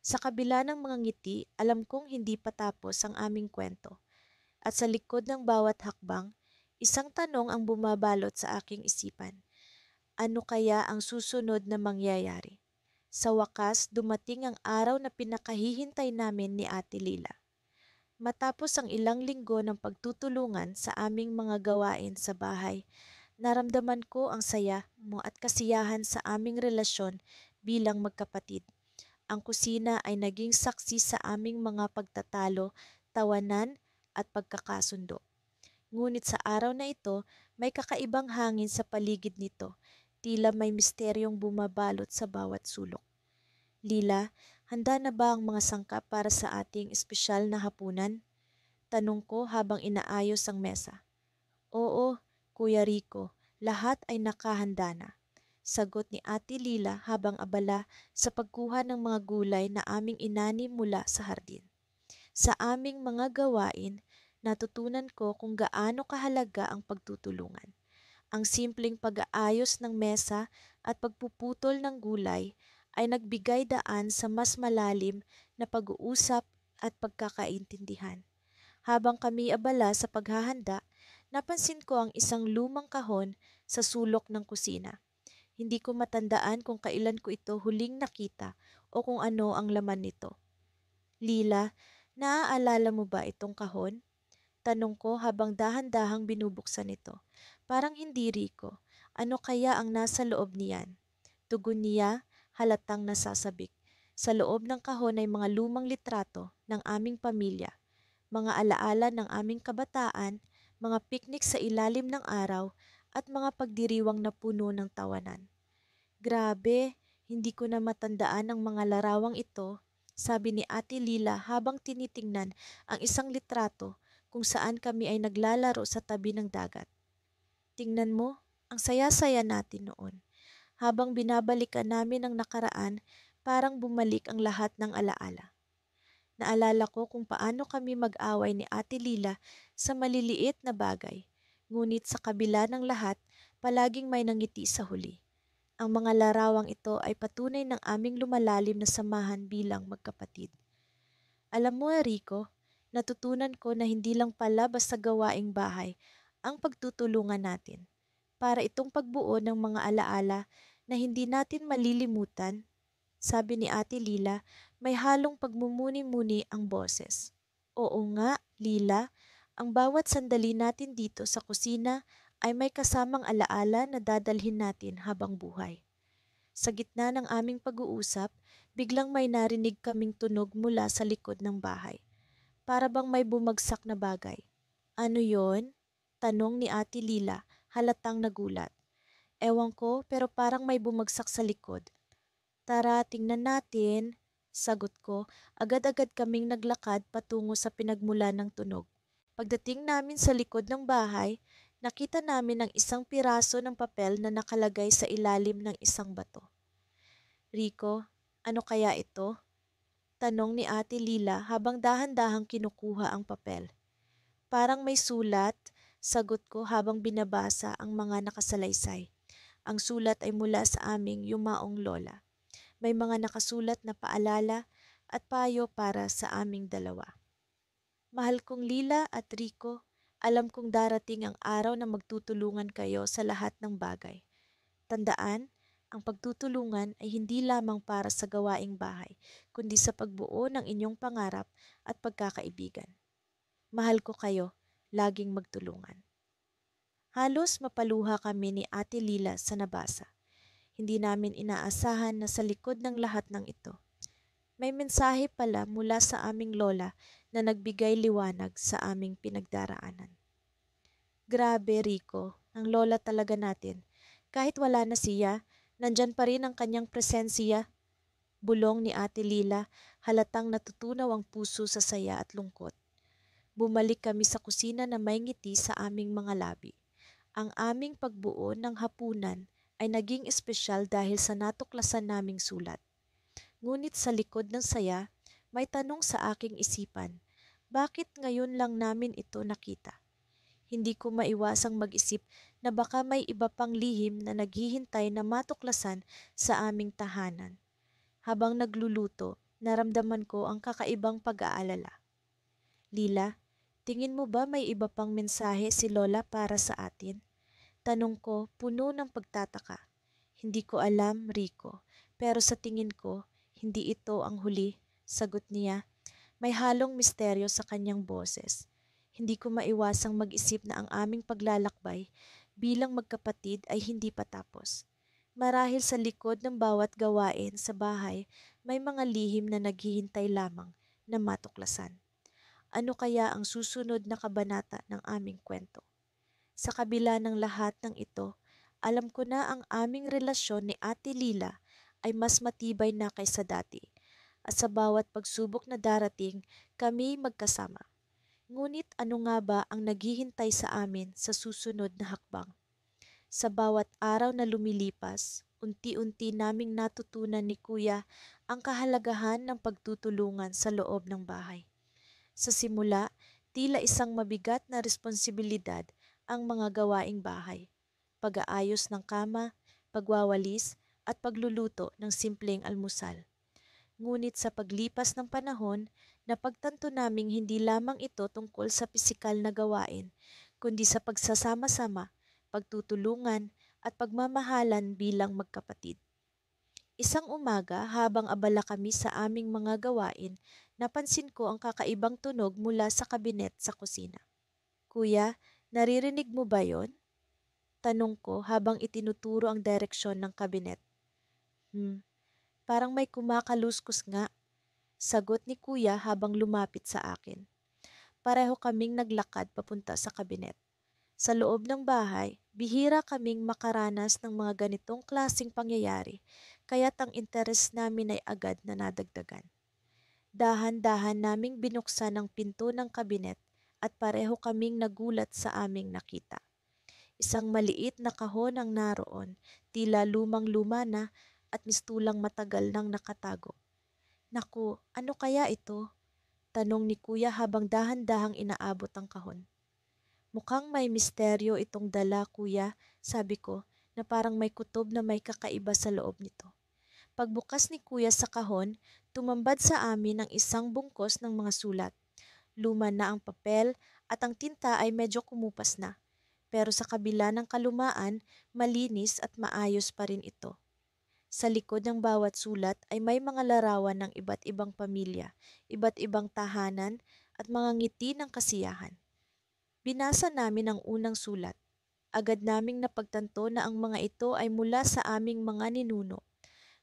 Sa kabila ng mga ngiti, alam kong hindi patapos ang aming kwento. At sa likod ng bawat hakbang, isang tanong ang bumabalot sa aking isipan. Ano kaya ang susunod na mangyayari? Sa wakas, dumating ang araw na pinakahihintay namin ni Ate Lila. Matapos ang ilang linggo ng pagtutulungan sa aming mga gawain sa bahay, naramdaman ko ang saya mo at kasiyahan sa aming relasyon bilang magkapatid. Ang kusina ay naging saksi sa aming mga pagtatalo, tawanan at pagkakasundo. Ngunit sa araw na ito, may kakaibang hangin sa paligid nito, tila may misteryong bumabalot sa bawat sulok. Lila, handa na ba ang mga sangkap para sa ating espesyal na hapunan? Tanong ko habang inaayos ang mesa. Oo, Kuya Rico, lahat ay nakahanda na. Sagot ni Ate Lila habang abala sa pagkuha ng mga gulay na aming inani mula sa hardin. Sa aming mga gawain, natutunan ko kung gaano kahalaga ang pagtutulungan. Ang simpleng pag-aayos ng mesa at pagpuputol ng gulay ay nagbigay daan sa mas malalim na pag-uusap at pagkakaintindihan. Habang kami abala sa paghahanda, napansin ko ang isang lumang kahon sa sulok ng kusina. Hindi ko matandaan kung kailan ko ito huling nakita o kung ano ang laman nito. Lila, naaalala mo ba itong kahon? Tanong ko habang dahan-dahang binubuksan ito. Parang hindi, Rico. Ano kaya ang nasa loob niyan? Tugon niya, halatang nasasabik. Sa loob ng kahon ay mga lumang litrato ng aming pamilya, mga alaala ng aming kabataan, mga piknik sa ilalim ng araw, at mga pagdiriwang na puno ng tawanan. Grabe, hindi ko na matandaan ang mga larawang ito, sabi ni Ate Lila habang tinitingnan ang isang litrato kung saan kami ay naglalaro sa tabi ng dagat. Tingnan mo, ang saya-saya natin noon. Habang binabalikan namin ang nakaraan, parang bumalik ang lahat ng alaala. Naalala ko kung paano kami mag-away ni Ate Lila sa maliliit na bagay. Ngunit sa kabila ng lahat, palaging may nangiti sa huli. Ang mga larawang ito ay patunay ng aming lumalalim na samahan bilang magkapatid. Alam mo, Rico, natutunan ko na hindi lang pala basta gawaing bahay ang pagtutulungan natin. Para itong pagbuo ng mga alaala na hindi natin malilimutan, sabi ni Ate Lila, may halong pagmumuni-muni ang boses. Oo nga, Lila, ang bawat sandali natin dito sa kusina ay may kasamang alaala na dadalhin natin habang buhay. Sa gitna ng aming pag-uusap, biglang may narinig kaming tunog mula sa likod ng bahay. Para bang may bumagsak na bagay. Ano yon? Tanong ni Ate Lila, halatang nagulat. Ewan ko, pero parang may bumagsak sa likod. Tara, tingnan natin, sagot ko. Agad-agad kaming naglakad patungo sa pinagmulan ng tunog. Pagdating namin sa likod ng bahay, nakita namin ang isang piraso ng papel na nakalagay sa ilalim ng isang bato. Rico, ano kaya ito? Tanong ni Ate Lila habang dahan-dahang kinukuha ang papel. Parang may sulat, sagot ko habang binabasa ang mga nakasalaysay. Ang sulat ay mula sa aming yumaong lola. May mga nakasulat na paalala at payo para sa aming dalawa. Mahal kong Lila at Rico, alam kong darating ang araw na magtutulungan kayo sa lahat ng bagay. Tandaan, ang pagtutulungan ay hindi lamang para sa gawaing bahay, kundi sa pagbuo ng inyong pangarap at pagkakaibigan. Mahal ko kayo, laging magtulungan. Halos mapaluha kami ni Ate Lila sa nabasa. Hindi namin inaasahan na sa likod ng lahat ng ito, may mensahe pala mula sa aming lola na nagbigay liwanag sa aming pinagdaraanan. Grabe, Rico, ang lola talaga natin. Kahit wala na siya, nandyan pa rin ang kanyang presensya. Bulong ni Ate Lila, halatang natutunaw ang puso sa saya at lungkot. Bumalik kami sa kusina na may ngiti sa aming mga labi. Ang aming pagbuo ng hapunan ay naging espesyal dahil sa natuklasan naming sulat. Ngunit sa likod ng saya, may tanong sa aking isipan, bakit ngayon lang namin ito nakita? Hindi ko maiwasang mag-isip na baka may iba pang lihim na naghihintay na matuklasan sa aming tahanan. Habang nagluluto, naramdaman ko ang kakaibang pag-aalala. Lila, tingin mo ba may iba pang mensahe si Lola para sa atin? Tanong ko, puno ng pagtataka. Hindi ko alam, Rico, pero sa tingin ko, hindi ito ang huli, sagot niya. May halong misteryo sa kanyang boses. Hindi ko maiwasang mag-isip na ang aming paglalakbay bilang magkapatid ay hindi pa tapos. Marahil sa likod ng bawat gawain sa bahay, may mga lihim na naghihintay lamang na matuklasan. Ano kaya ang susunod na kabanata ng aming kwento? Sa kabila ng lahat ng ito, alam ko na ang aming relasyon ni Ate Lila ay mas matibay na kaysa dati. At sa bawat pagsubok na darating, kami magkasama. Ngunit ano nga ba ang naghihintay sa amin sa susunod na hakbang? Sa bawat araw na lumilipas, unti-unti naming natutunan ni Kuya ang kahalagahan ng pagtutulungan sa loob ng bahay. Sa simula, tila isang mabigat na responsibilidad ang mga gawaing bahay. pag-aayos ng kama, pagwawalis, at pagluluto ng simpleng almusal. Ngunit sa paglipas ng panahon, napagtanto naming hindi lamang ito tungkol sa pisikal na gawain, kundi sa pagsasama-sama, pagtutulungan, at pagmamahalan bilang magkapatid. Isang umaga, habang abala kami sa aming mga gawain, napansin ko ang kakaibang tunog mula sa kabinet sa kusina. Kuya, naririnig mo ba yon? Tanong ko habang itinuturo ang direksyon ng kabinet. Parang may kumakaluskus nga, sagot ni kuya habang lumapit sa akin. Pareho kaming naglakad papunta sa kabinet. Sa loob ng bahay, bihira kaming makaranas ng mga ganitong klasing pangyayari, kaya't ang interes namin ay agad na nadagdagan. Dahan-dahan naming binuksan ang pinto ng kabinet at pareho kaming nagulat sa aming nakita. Isang maliit na kahon ang naroon, tila lumang-luma na at mistulang matagal nang nakatago. Naku, ano kaya ito? Tanong ni kuya habang dahan-dahang inaabot ang kahon. Mukhang may misteryo itong dala, kuya, sabi ko, na parang may kutob na may kakaiba sa loob nito. Pagbukas ni kuya sa kahon, tumambad sa amin ang isang bungkos ng mga sulat. Luma na ang papel at ang tinta ay medyo kumupas na. Pero sa kabila ng kalumaan, malinis at maayos pa rin ito. Sa likod ng bawat sulat ay may mga larawan ng iba't ibang pamilya, iba't ibang tahanan at mga ngiti ng kasiyahan. Binasa namin ang unang sulat. Agad naming napagtanto na ang mga ito ay mula sa aming mga ninuno.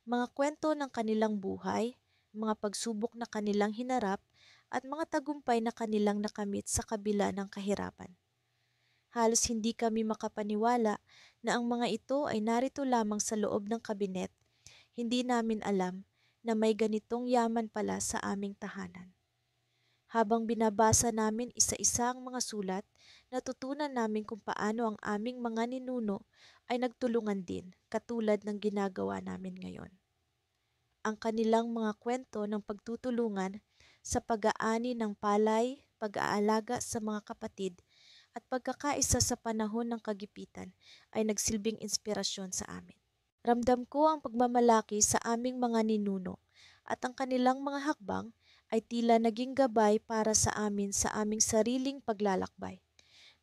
Mga kwento ng kanilang buhay, mga pagsubok na kanilang hinarap, at mga tagumpay na kanilang nakamit sa kabila ng kahirapan. Halos hindi kami makapaniwala na ang mga ito ay narito lamang sa loob ng kabinet. Hindi namin alam na may ganitong yaman pala sa aming tahanan. Habang binabasa namin isa-isa ang mga sulat, natutunan namin kung paano ang aming mga ninuno ay nagtulungan din, katulad ng ginagawa namin ngayon. Ang kanilang mga kwento ng pagtutulungan sa pag-aani ng palay, pag-aalaga sa mga kapatid, at pagkakaisa sa panahon ng kagipitan ay nagsilbing inspirasyon sa amin. Ramdam ko ang pagmamalaki sa aming mga ninuno at ang kanilang mga hakbang ay tila naging gabay para sa amin sa aming sariling paglalakbay.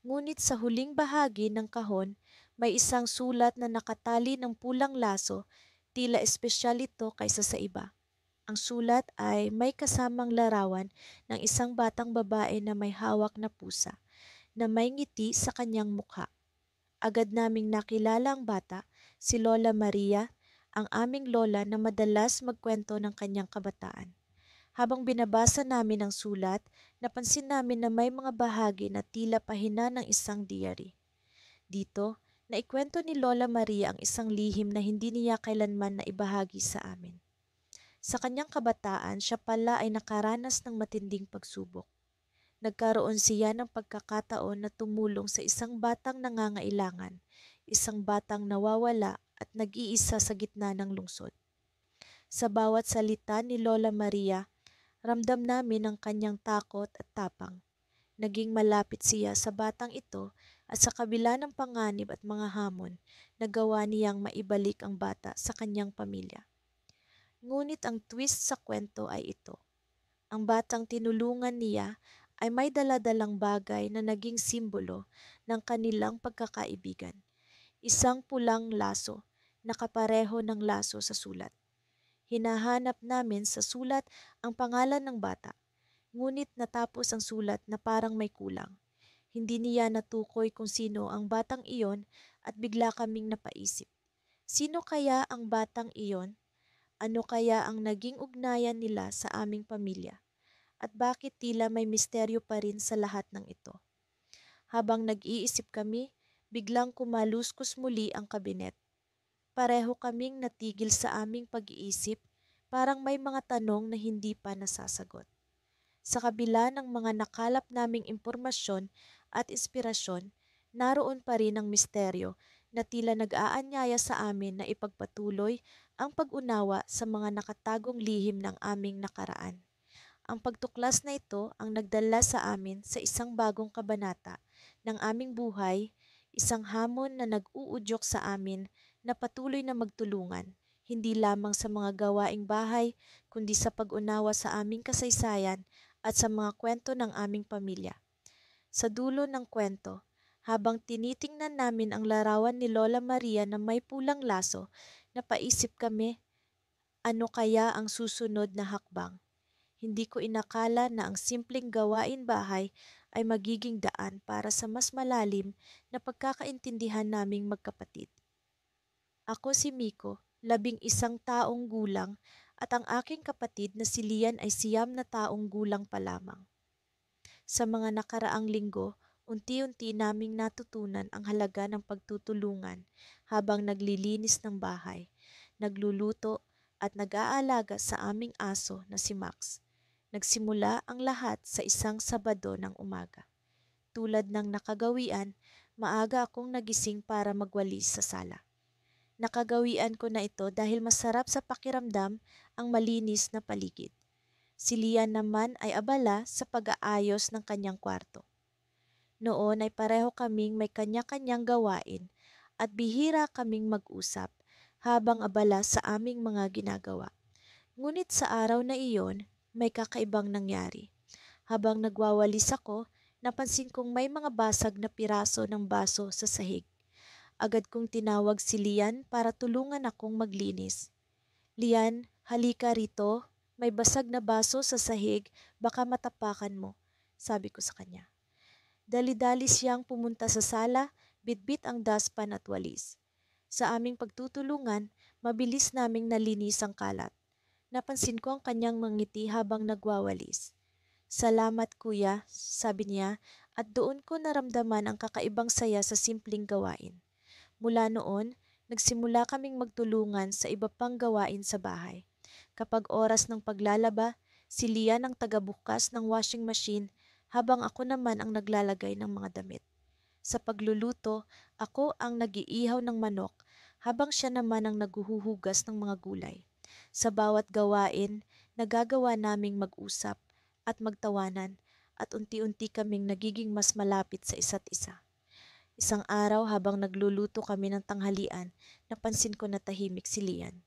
Ngunit sa huling bahagi ng kahon, may isang sulat na nakatali ng pulang laso, tila espesyal ito kaysa sa iba. Ang sulat ay may kasamang larawan ng isang batang babae na may hawak na pusa, na may ngiti sa kanyang mukha. Agad naming nakilala ang bata, si Lola Maria, ang aming lola na madalas magkwento ng kanyang kabataan. Habang binabasa namin ang sulat, napansin namin na may mga bahagi na tila pahina ng isang diary. Dito, naikwento ni Lola Maria ang isang lihim na hindi niya kailanman na ibahagi sa amin. Sa kanyang kabataan, siya pala ay nakaranas ng matinding pagsubok. Nagkaroon siya ng pagkakataon na tumulong sa isang batang nangangailangan, isang batang nawawala at nag-iisa sa gitna ng lungsod. Sa bawat salita ni Lola Maria, ramdam namin ang kanyang takot at tapang. Naging malapit siya sa batang ito at sa kabila ng panganib at mga hamon, nagawa niyang maibalik ang bata sa kanyang pamilya. Ngunit ang twist sa kwento ay ito. Ang batang tinulungan niya ay may daladalang bagay na naging simbolo ng kanilang pagkakaibigan. Isang pulang laso na kapareho ng laso sa sulat. Hinahanap namin sa sulat ang pangalan ng bata, ngunit natapos ang sulat na parang may kulang. Hindi niya natukoy kung sino ang batang iyon at bigla kaming napaisip. Sino kaya ang batang iyon? Ano kaya ang naging ugnayan nila sa aming pamilya? At bakit tila may misteryo pa rin sa lahat ng ito? Habang nag-iisip kami, biglang kumaluskus muli ang kabinet. Pareho kaming natigil sa aming pag-iisip, parang may mga tanong na hindi pa nasasagot. Sa kabila ng mga nakalap naming impormasyon at inspirasyon, naroon pa rin ang misteryo na tila nag-aanyaya sa amin na ipagpatuloy ang pag-unawa sa mga nakatagong lihim ng aming nakaraan. Ang pagtuklas na ito ang nagdala sa amin sa isang bagong kabanata ng aming buhay, Isang hamon na nag-uudyok sa amin na patuloy na magtulungan, hindi lamang sa mga gawaing bahay, kundi sa pag-unawa sa aming kasaysayan at sa mga kwento ng aming pamilya. Sa dulo ng kwento, habang tinitingnan namin ang larawan ni Lola Maria na may pulang laso, napaisip kami, ano kaya ang susunod na hakbang? Hindi ko inakala na ang simpleng gawain bahay ay magiging daan para sa mas malalim na pagkakaintindihan naming magkapatid. Ako si Miko, 11 taong gulang, at ang aking kapatid na si Lian ay 9 na taong gulang pa lamang. Sa mga nakaraang linggo, unti-unti naming natutunan ang halaga ng pagtutulungan habang naglilinis ng bahay, nagluluto at nag-aalaga sa aming aso na si Max. Nagsimula ang lahat sa isang Sabado ng umaga. Tulad ng nakagawian, maaga akong nagising para magwalis sa sala. Nakagawian ko na ito dahil masarap sa pakiramdam ang malinis na paligid. Si Lian naman ay abala sa pag-aayos ng kanyang kwarto. Noon ay pareho kaming may kanya-kanyang gawain at bihira kaming mag-usap habang abala sa aming mga ginagawa. Ngunit sa araw na iyon, may kakaibang nangyari. Habang nagwawalis ako, napansin kong may mga basag na piraso ng baso sa sahig. Agad kong tinawag si Lian para tulungan akong maglinis. Lian, halika rito. May basag na baso sa sahig, baka matapakan mo, sabi ko sa kanya. Dali-dali siyang pumunta sa sala, bitbit ang dustpan at walis. Sa aming pagtutulungan, mabilis naming nalinis ang kalat. Napansin ko ang kanyang mangiti habang nagwawalis. Salamat kuya, sabi niya, at doon ko naramdaman ang kakaibang saya sa simpleng gawain. Mula noon, nagsimula kaming magtulungan sa iba pang gawain sa bahay. Kapag oras ng paglalaba, si Lian ang tagabukas ng washing machine habang ako naman ang naglalagay ng mga damit. Sa pagluluto, ako ang nag-iihaw ng manok habang siya naman ang naghuhugas ng mga gulay. Sa bawat gawain, nagagawa naming mag-usap at magtawanan at unti-unti kaming nagiging mas malapit sa isa't isa. Isang araw habang nagluluto kami ng tanghalian, napansin ko na tahimik si Lian.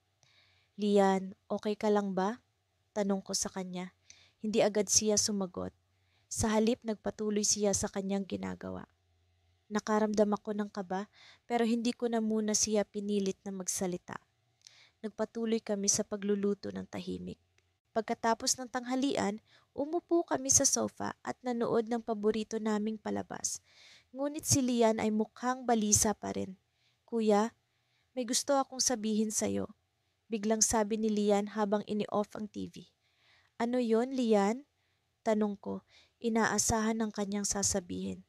Lian, okay ka lang ba? Tanong ko sa kanya. Hindi agad siya sumagot. Sa halip nagpatuloy siya sa kanyang ginagawa. Nakaramdam ako ng kaba pero hindi ko na muna siya pinilit na magsalita. Nagpatuloy kami sa pagluluto ng tahimik. Pagkatapos ng tanghalian, umupo kami sa sofa at nanood ng paborito naming palabas. Ngunit si Lian ay mukhang balisa pa rin. Kuya, may gusto akong sabihin sa'yo. Biglang sabi ni Lian habang ini-off ang TV. Ano yon, Lian? Tanong ko, inaasahan ng kanyang sasabihin.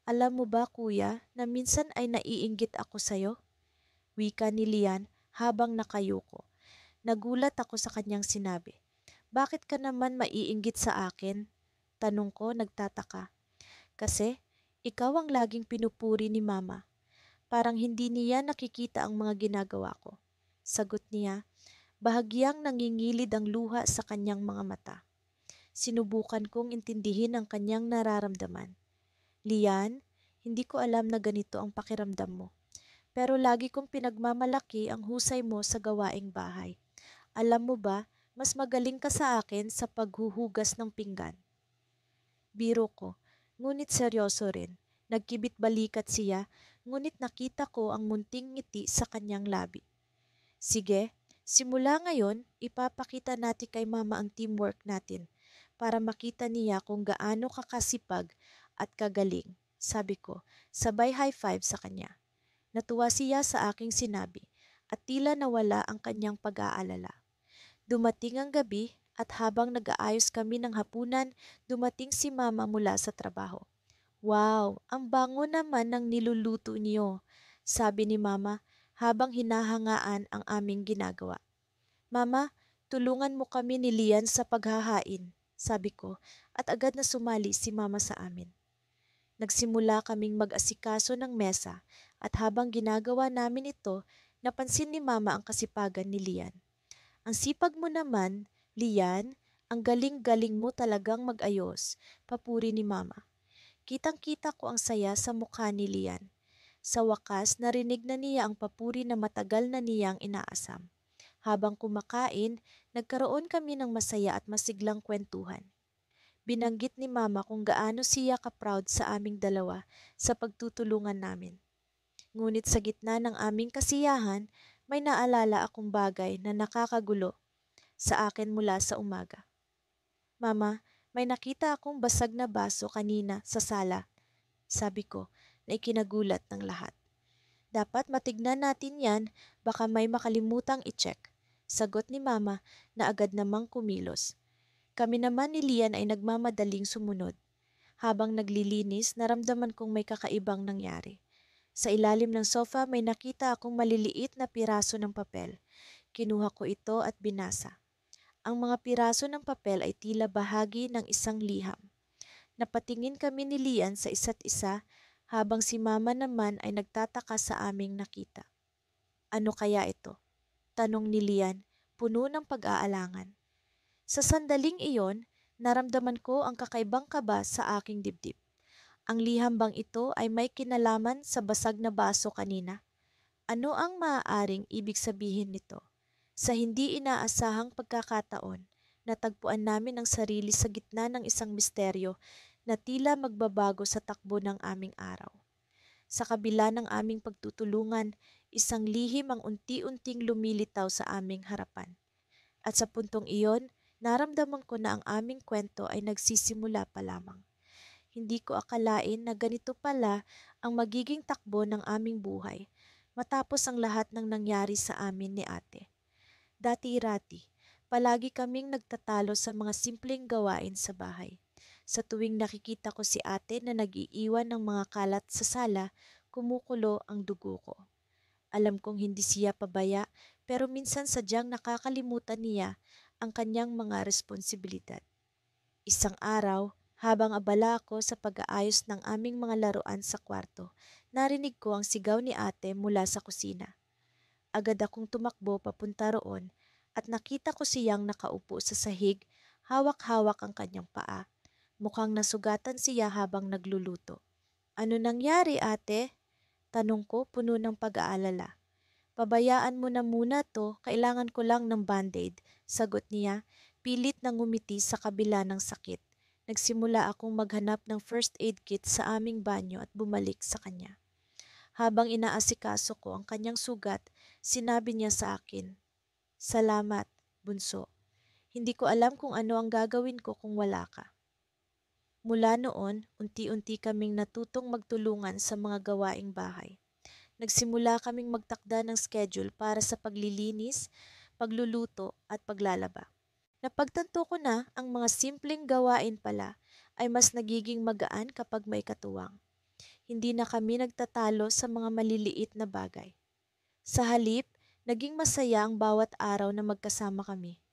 Alam mo ba kuya na minsan ay naiinggit ako sa'yo? Wika ni Lian habang nakayuko. Nagulat ako sa kanyang sinabi. Bakit ka naman maiinggit sa akin? Tanong ko nagtataka. Kasi ikaw ang laging pinupuri ni mama. Parang hindi niya nakikita ang mga ginagawa ko. Sagot niya, bahagyang nangingilid ang luha sa kanyang mga mata. Sinubukan kong intindihin ang kanyang nararamdaman. Lian, hindi ko alam na ganito ang pakiramdam mo. Pero lagi kong pinagmamalaki ang husay mo sa gawaing bahay. Alam mo ba, mas magaling ka sa akin sa paghuhugas ng pinggan. Biro ko, ngunit seryoso rin. Nagkibit balikat siya, ngunit nakita ko ang munting ngiti sa kanyang labi. Sige, simula ngayon, ipapakita natin kay mama ang teamwork natin para makita niya kung gaano kakasipag at kagaling, sabi ko, sabay high five sa kanya. Natuwa siya sa aking sinabi at tila nawala ang kanyang pag-aalala. Dumating ang gabi at habang nag-aayos kami ng hapunan, dumating si mama mula sa trabaho. Wow, ang bango naman ng niluluto niyo, sabi ni mama habang hinahangaan ang aming ginagawa. Mama, tulungan mo kami ni Lian sa paghahain, sabi ko at agad na sumali si mama sa amin. Nagsimula kaming mag-asikaso ng mesa at habang ginagawa namin ito, napansin ni mama ang kasipagan ni Lian. Ang sipag mo naman, Lian, ang galing-galing mo talagang mag-ayos, papuri ni mama. Kitang-kita ko ang saya sa mukha ni Lian. Sa wakas, narinig na niya ang papuri na matagal na niyang inaasam. Habang kumakain, nagkaroon kami ng masaya at masiglang kwentuhan. Binanggit ni Mama kung gaano siya ka-proud sa aming dalawa sa pagtutulungan namin. Ngunit sa gitna ng aming kasiyahan, may naalala akong bagay na nakakagulo sa akin mula sa umaga. Mama, may nakita akong basag na baso kanina sa sala, sabi ko na ikinagulat ng lahat. Dapat matignan natin yan, baka may makalimutang i-check. Sagot ni Mama na agad namang kumilos. Kami naman ni Lian ay nagmamadaling sumunod. Habang naglilinis, naramdaman kong may kakaibang nangyari. Sa ilalim ng sofa may nakita akong maliliit na piraso ng papel. Kinuha ko ito at binasa. Ang mga piraso ng papel ay tila bahagi ng isang liham. Napatingin kami ni Lian sa isa't isa habang si Mama naman ay nagtataka sa aming nakita. Ano kaya ito? Tanong ni Lian, puno ng pag-aalangan. Sa sandaling iyon, naramdaman ko ang kakaibang kaba sa aking dibdib. Ang liham bang ito ay may kinalaman sa basag na baso kanina? Ano ang maaaring ibig sabihin nito? Sa hindi inaasahang pagkakataon, natagpuan namin ang sarili sa gitna ng isang misteryo na tila magbabago sa takbo ng aming araw. Sa kabila ng aming pagtutulungan, isang lihim ang unti-unting lumilitaw sa aming harapan. At sa puntong iyon, naramdaman ko na ang aming kwento ay nagsisimula pa lamang. Hindi ko akalain na ganito pala ang magiging takbo ng aming buhay matapos ang lahat ng nangyari sa amin ni Ate. Dati-rati, palagi kaming nagtatalo sa mga simpleng gawain sa bahay. Sa tuwing nakikita ko si Ate na nag-iiwan ng mga kalat sa sala, kumukulo ang dugo ko. Alam kong hindi siya pabaya, pero minsan sadyang nakakalimutan niya ang kanyang mga responsibilidad. Isang araw, habang abala ako sa pag-aayos ng aming mga laruan sa kwarto, narinig ko ang sigaw ni Ate mula sa kusina. Agad akong tumakbo papunta roon at nakita ko siyang nakaupo sa sahig, hawak-hawak ang kanyang paa. Mukhang nasugatan siya habang nagluluto. Ano nangyari, Ate? Tanong ko puno ng pag-aalala. Pabayaan mo na muna to, kailangan ko lang ng band-aid, sagot niya, pilit na ngumiti sa kabila ng sakit. Nagsimula akong maghanap ng first aid kit sa aming banyo at bumalik sa kanya. Habang inaasikaso ko ang kanyang sugat, sinabi niya sa akin, "Salamat, bunso. Hindi ko alam kung ano ang gagawin ko kung wala ka." Mula noon, unti-unti kaming natutong magtulungan sa mga gawaing bahay. Nagsimula kaming magtakda ng schedule para sa paglilinis, pagluluto at paglalaba. Napagtanto ko na ang mga simpleng gawain pala ay mas nagiging magaan kapag may katuwang. Hindi na kami nagtatalo sa mga maliliit na bagay. Sa halip, naging masaya ang bawat araw na magkasama kami.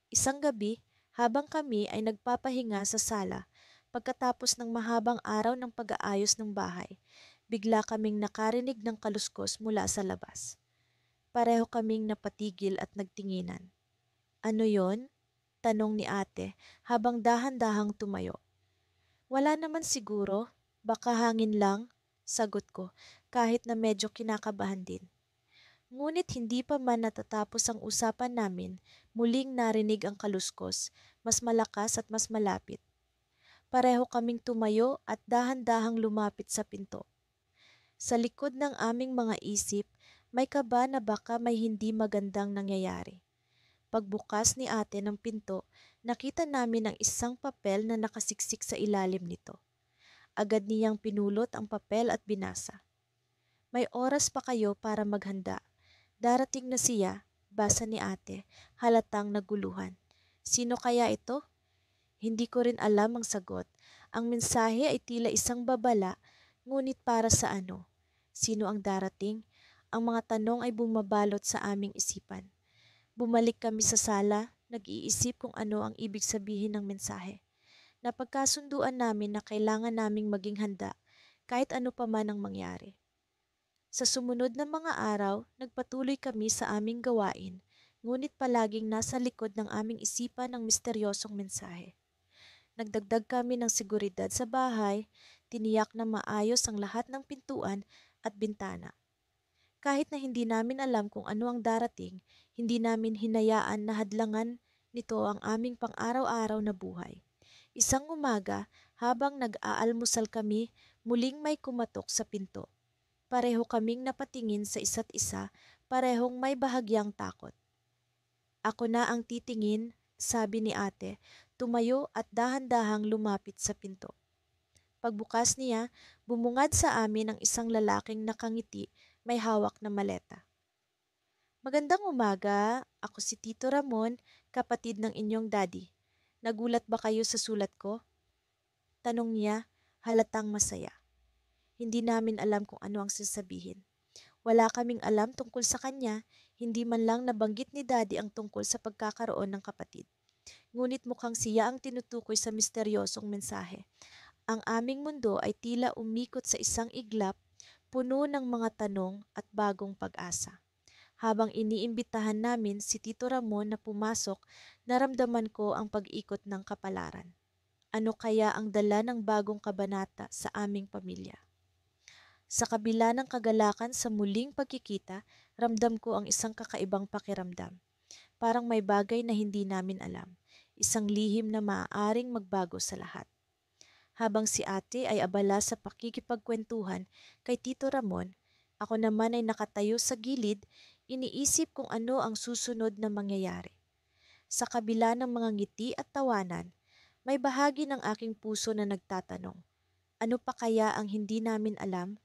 Isang gabi, habang kami ay nagpapahinga sa sala, pagkatapos ng mahabang araw ng pag-aayos ng bahay, bigla kaming nakarinig ng kaluskos mula sa labas. Pareho kaming napatigil at nagtinginan. Ano yon? Tanong ni Ate habang dahan-dahang tumayo. Wala naman siguro, baka hangin lang, sagot ko kahit na medyo kinakabahan din. Ngunit hindi pa man natatapos ang usapan namin, muling narinig ang kaluskos, mas malakas at mas malapit. Pareho kaming tumayo at dahan-dahang lumapit sa pinto. Sa likod ng aming mga isip, may kaba na baka may hindi magandang nangyayari. Pagbukas ni Ate ng pinto, nakita namin ang isang papel na nakasiksik sa ilalim nito. Agad niyang pinulot ang papel at binasa. May oras pa kayo para maghanda. Darating na siya, basa ni Ate, halatang naguluhan. Sino kaya ito? Hindi ko rin alam ang sagot. Ang mensahe ay tila isang babala, ngunit para sa ano? Sino ang darating? Ang mga tanong ay bumabalot sa aming isipan. Bumalik kami sa sala, nag-iisip kung ano ang ibig sabihin ng mensahe. Napagkasunduan namin na kailangan naming maging handa kahit ano pa man ang mangyari. Sa sumunod na mga araw, nagpatuloy kami sa aming gawain, ngunit palaging nasa likod ng aming isipan ang misteryosong mensahe. Nagdagdag kami ng seguridad sa bahay, tiniyak na maayos ang lahat ng pintuan at bintana. Kahit na hindi namin alam kung ano ang darating, hindi namin hinayaan na hadlangan nito ang aming pang-araw-araw na buhay. Isang umaga, habang nag-aalmusal kami, muling may kumatok sa pinto. Pareho kaming napatingin sa isa't isa, parehong may bahagyang takot. Ako na ang titingin, sabi ni ate, tumayo at dahan-dahang lumapit sa pinto. Pagbukas niya, bumungad sa amin ang isang lalaking nakangiti, may hawak na maleta. Magandang umaga, ako si Tito Ramon, kapatid ng inyong daddy. Nagulat ba kayo sa sulat ko? Tanong niya, halatang masaya. Hindi namin alam kung ano ang sasabihin. Wala kaming alam tungkol sa kanya, hindi man lang nabanggit ni daddy ang tungkol sa pagkakaroon ng kapatid. Ngunit mukhang siya ang tinutukoy sa misteryosong mensahe. Ang aming mundo ay tila umikot sa isang iglap, puno ng mga tanong at bagong pag-asa. Habang iniimbitahan namin si Tito Ramon na pumasok, naramdaman ko ang pag-ikot ng kapalaran. Ano kaya ang dala ng bagong kabanata sa aming pamilya? Sa kabila ng kagalakan sa muling pagkikita, ramdam ko ang isang kakaibang pakiramdam. Parang may bagay na hindi namin alam. Isang lihim na maaaring magbago sa lahat. Habang si ate ay abala sa pakikipagkwentuhan kay Tito Ramon, ako naman ay nakatayo sa gilid, iniisip kung ano ang susunod na mangyayari. Sa kabila ng mga ngiti at tawanan, may bahagi ng aking puso na nagtatanong, ano pa kaya ang hindi namin alam?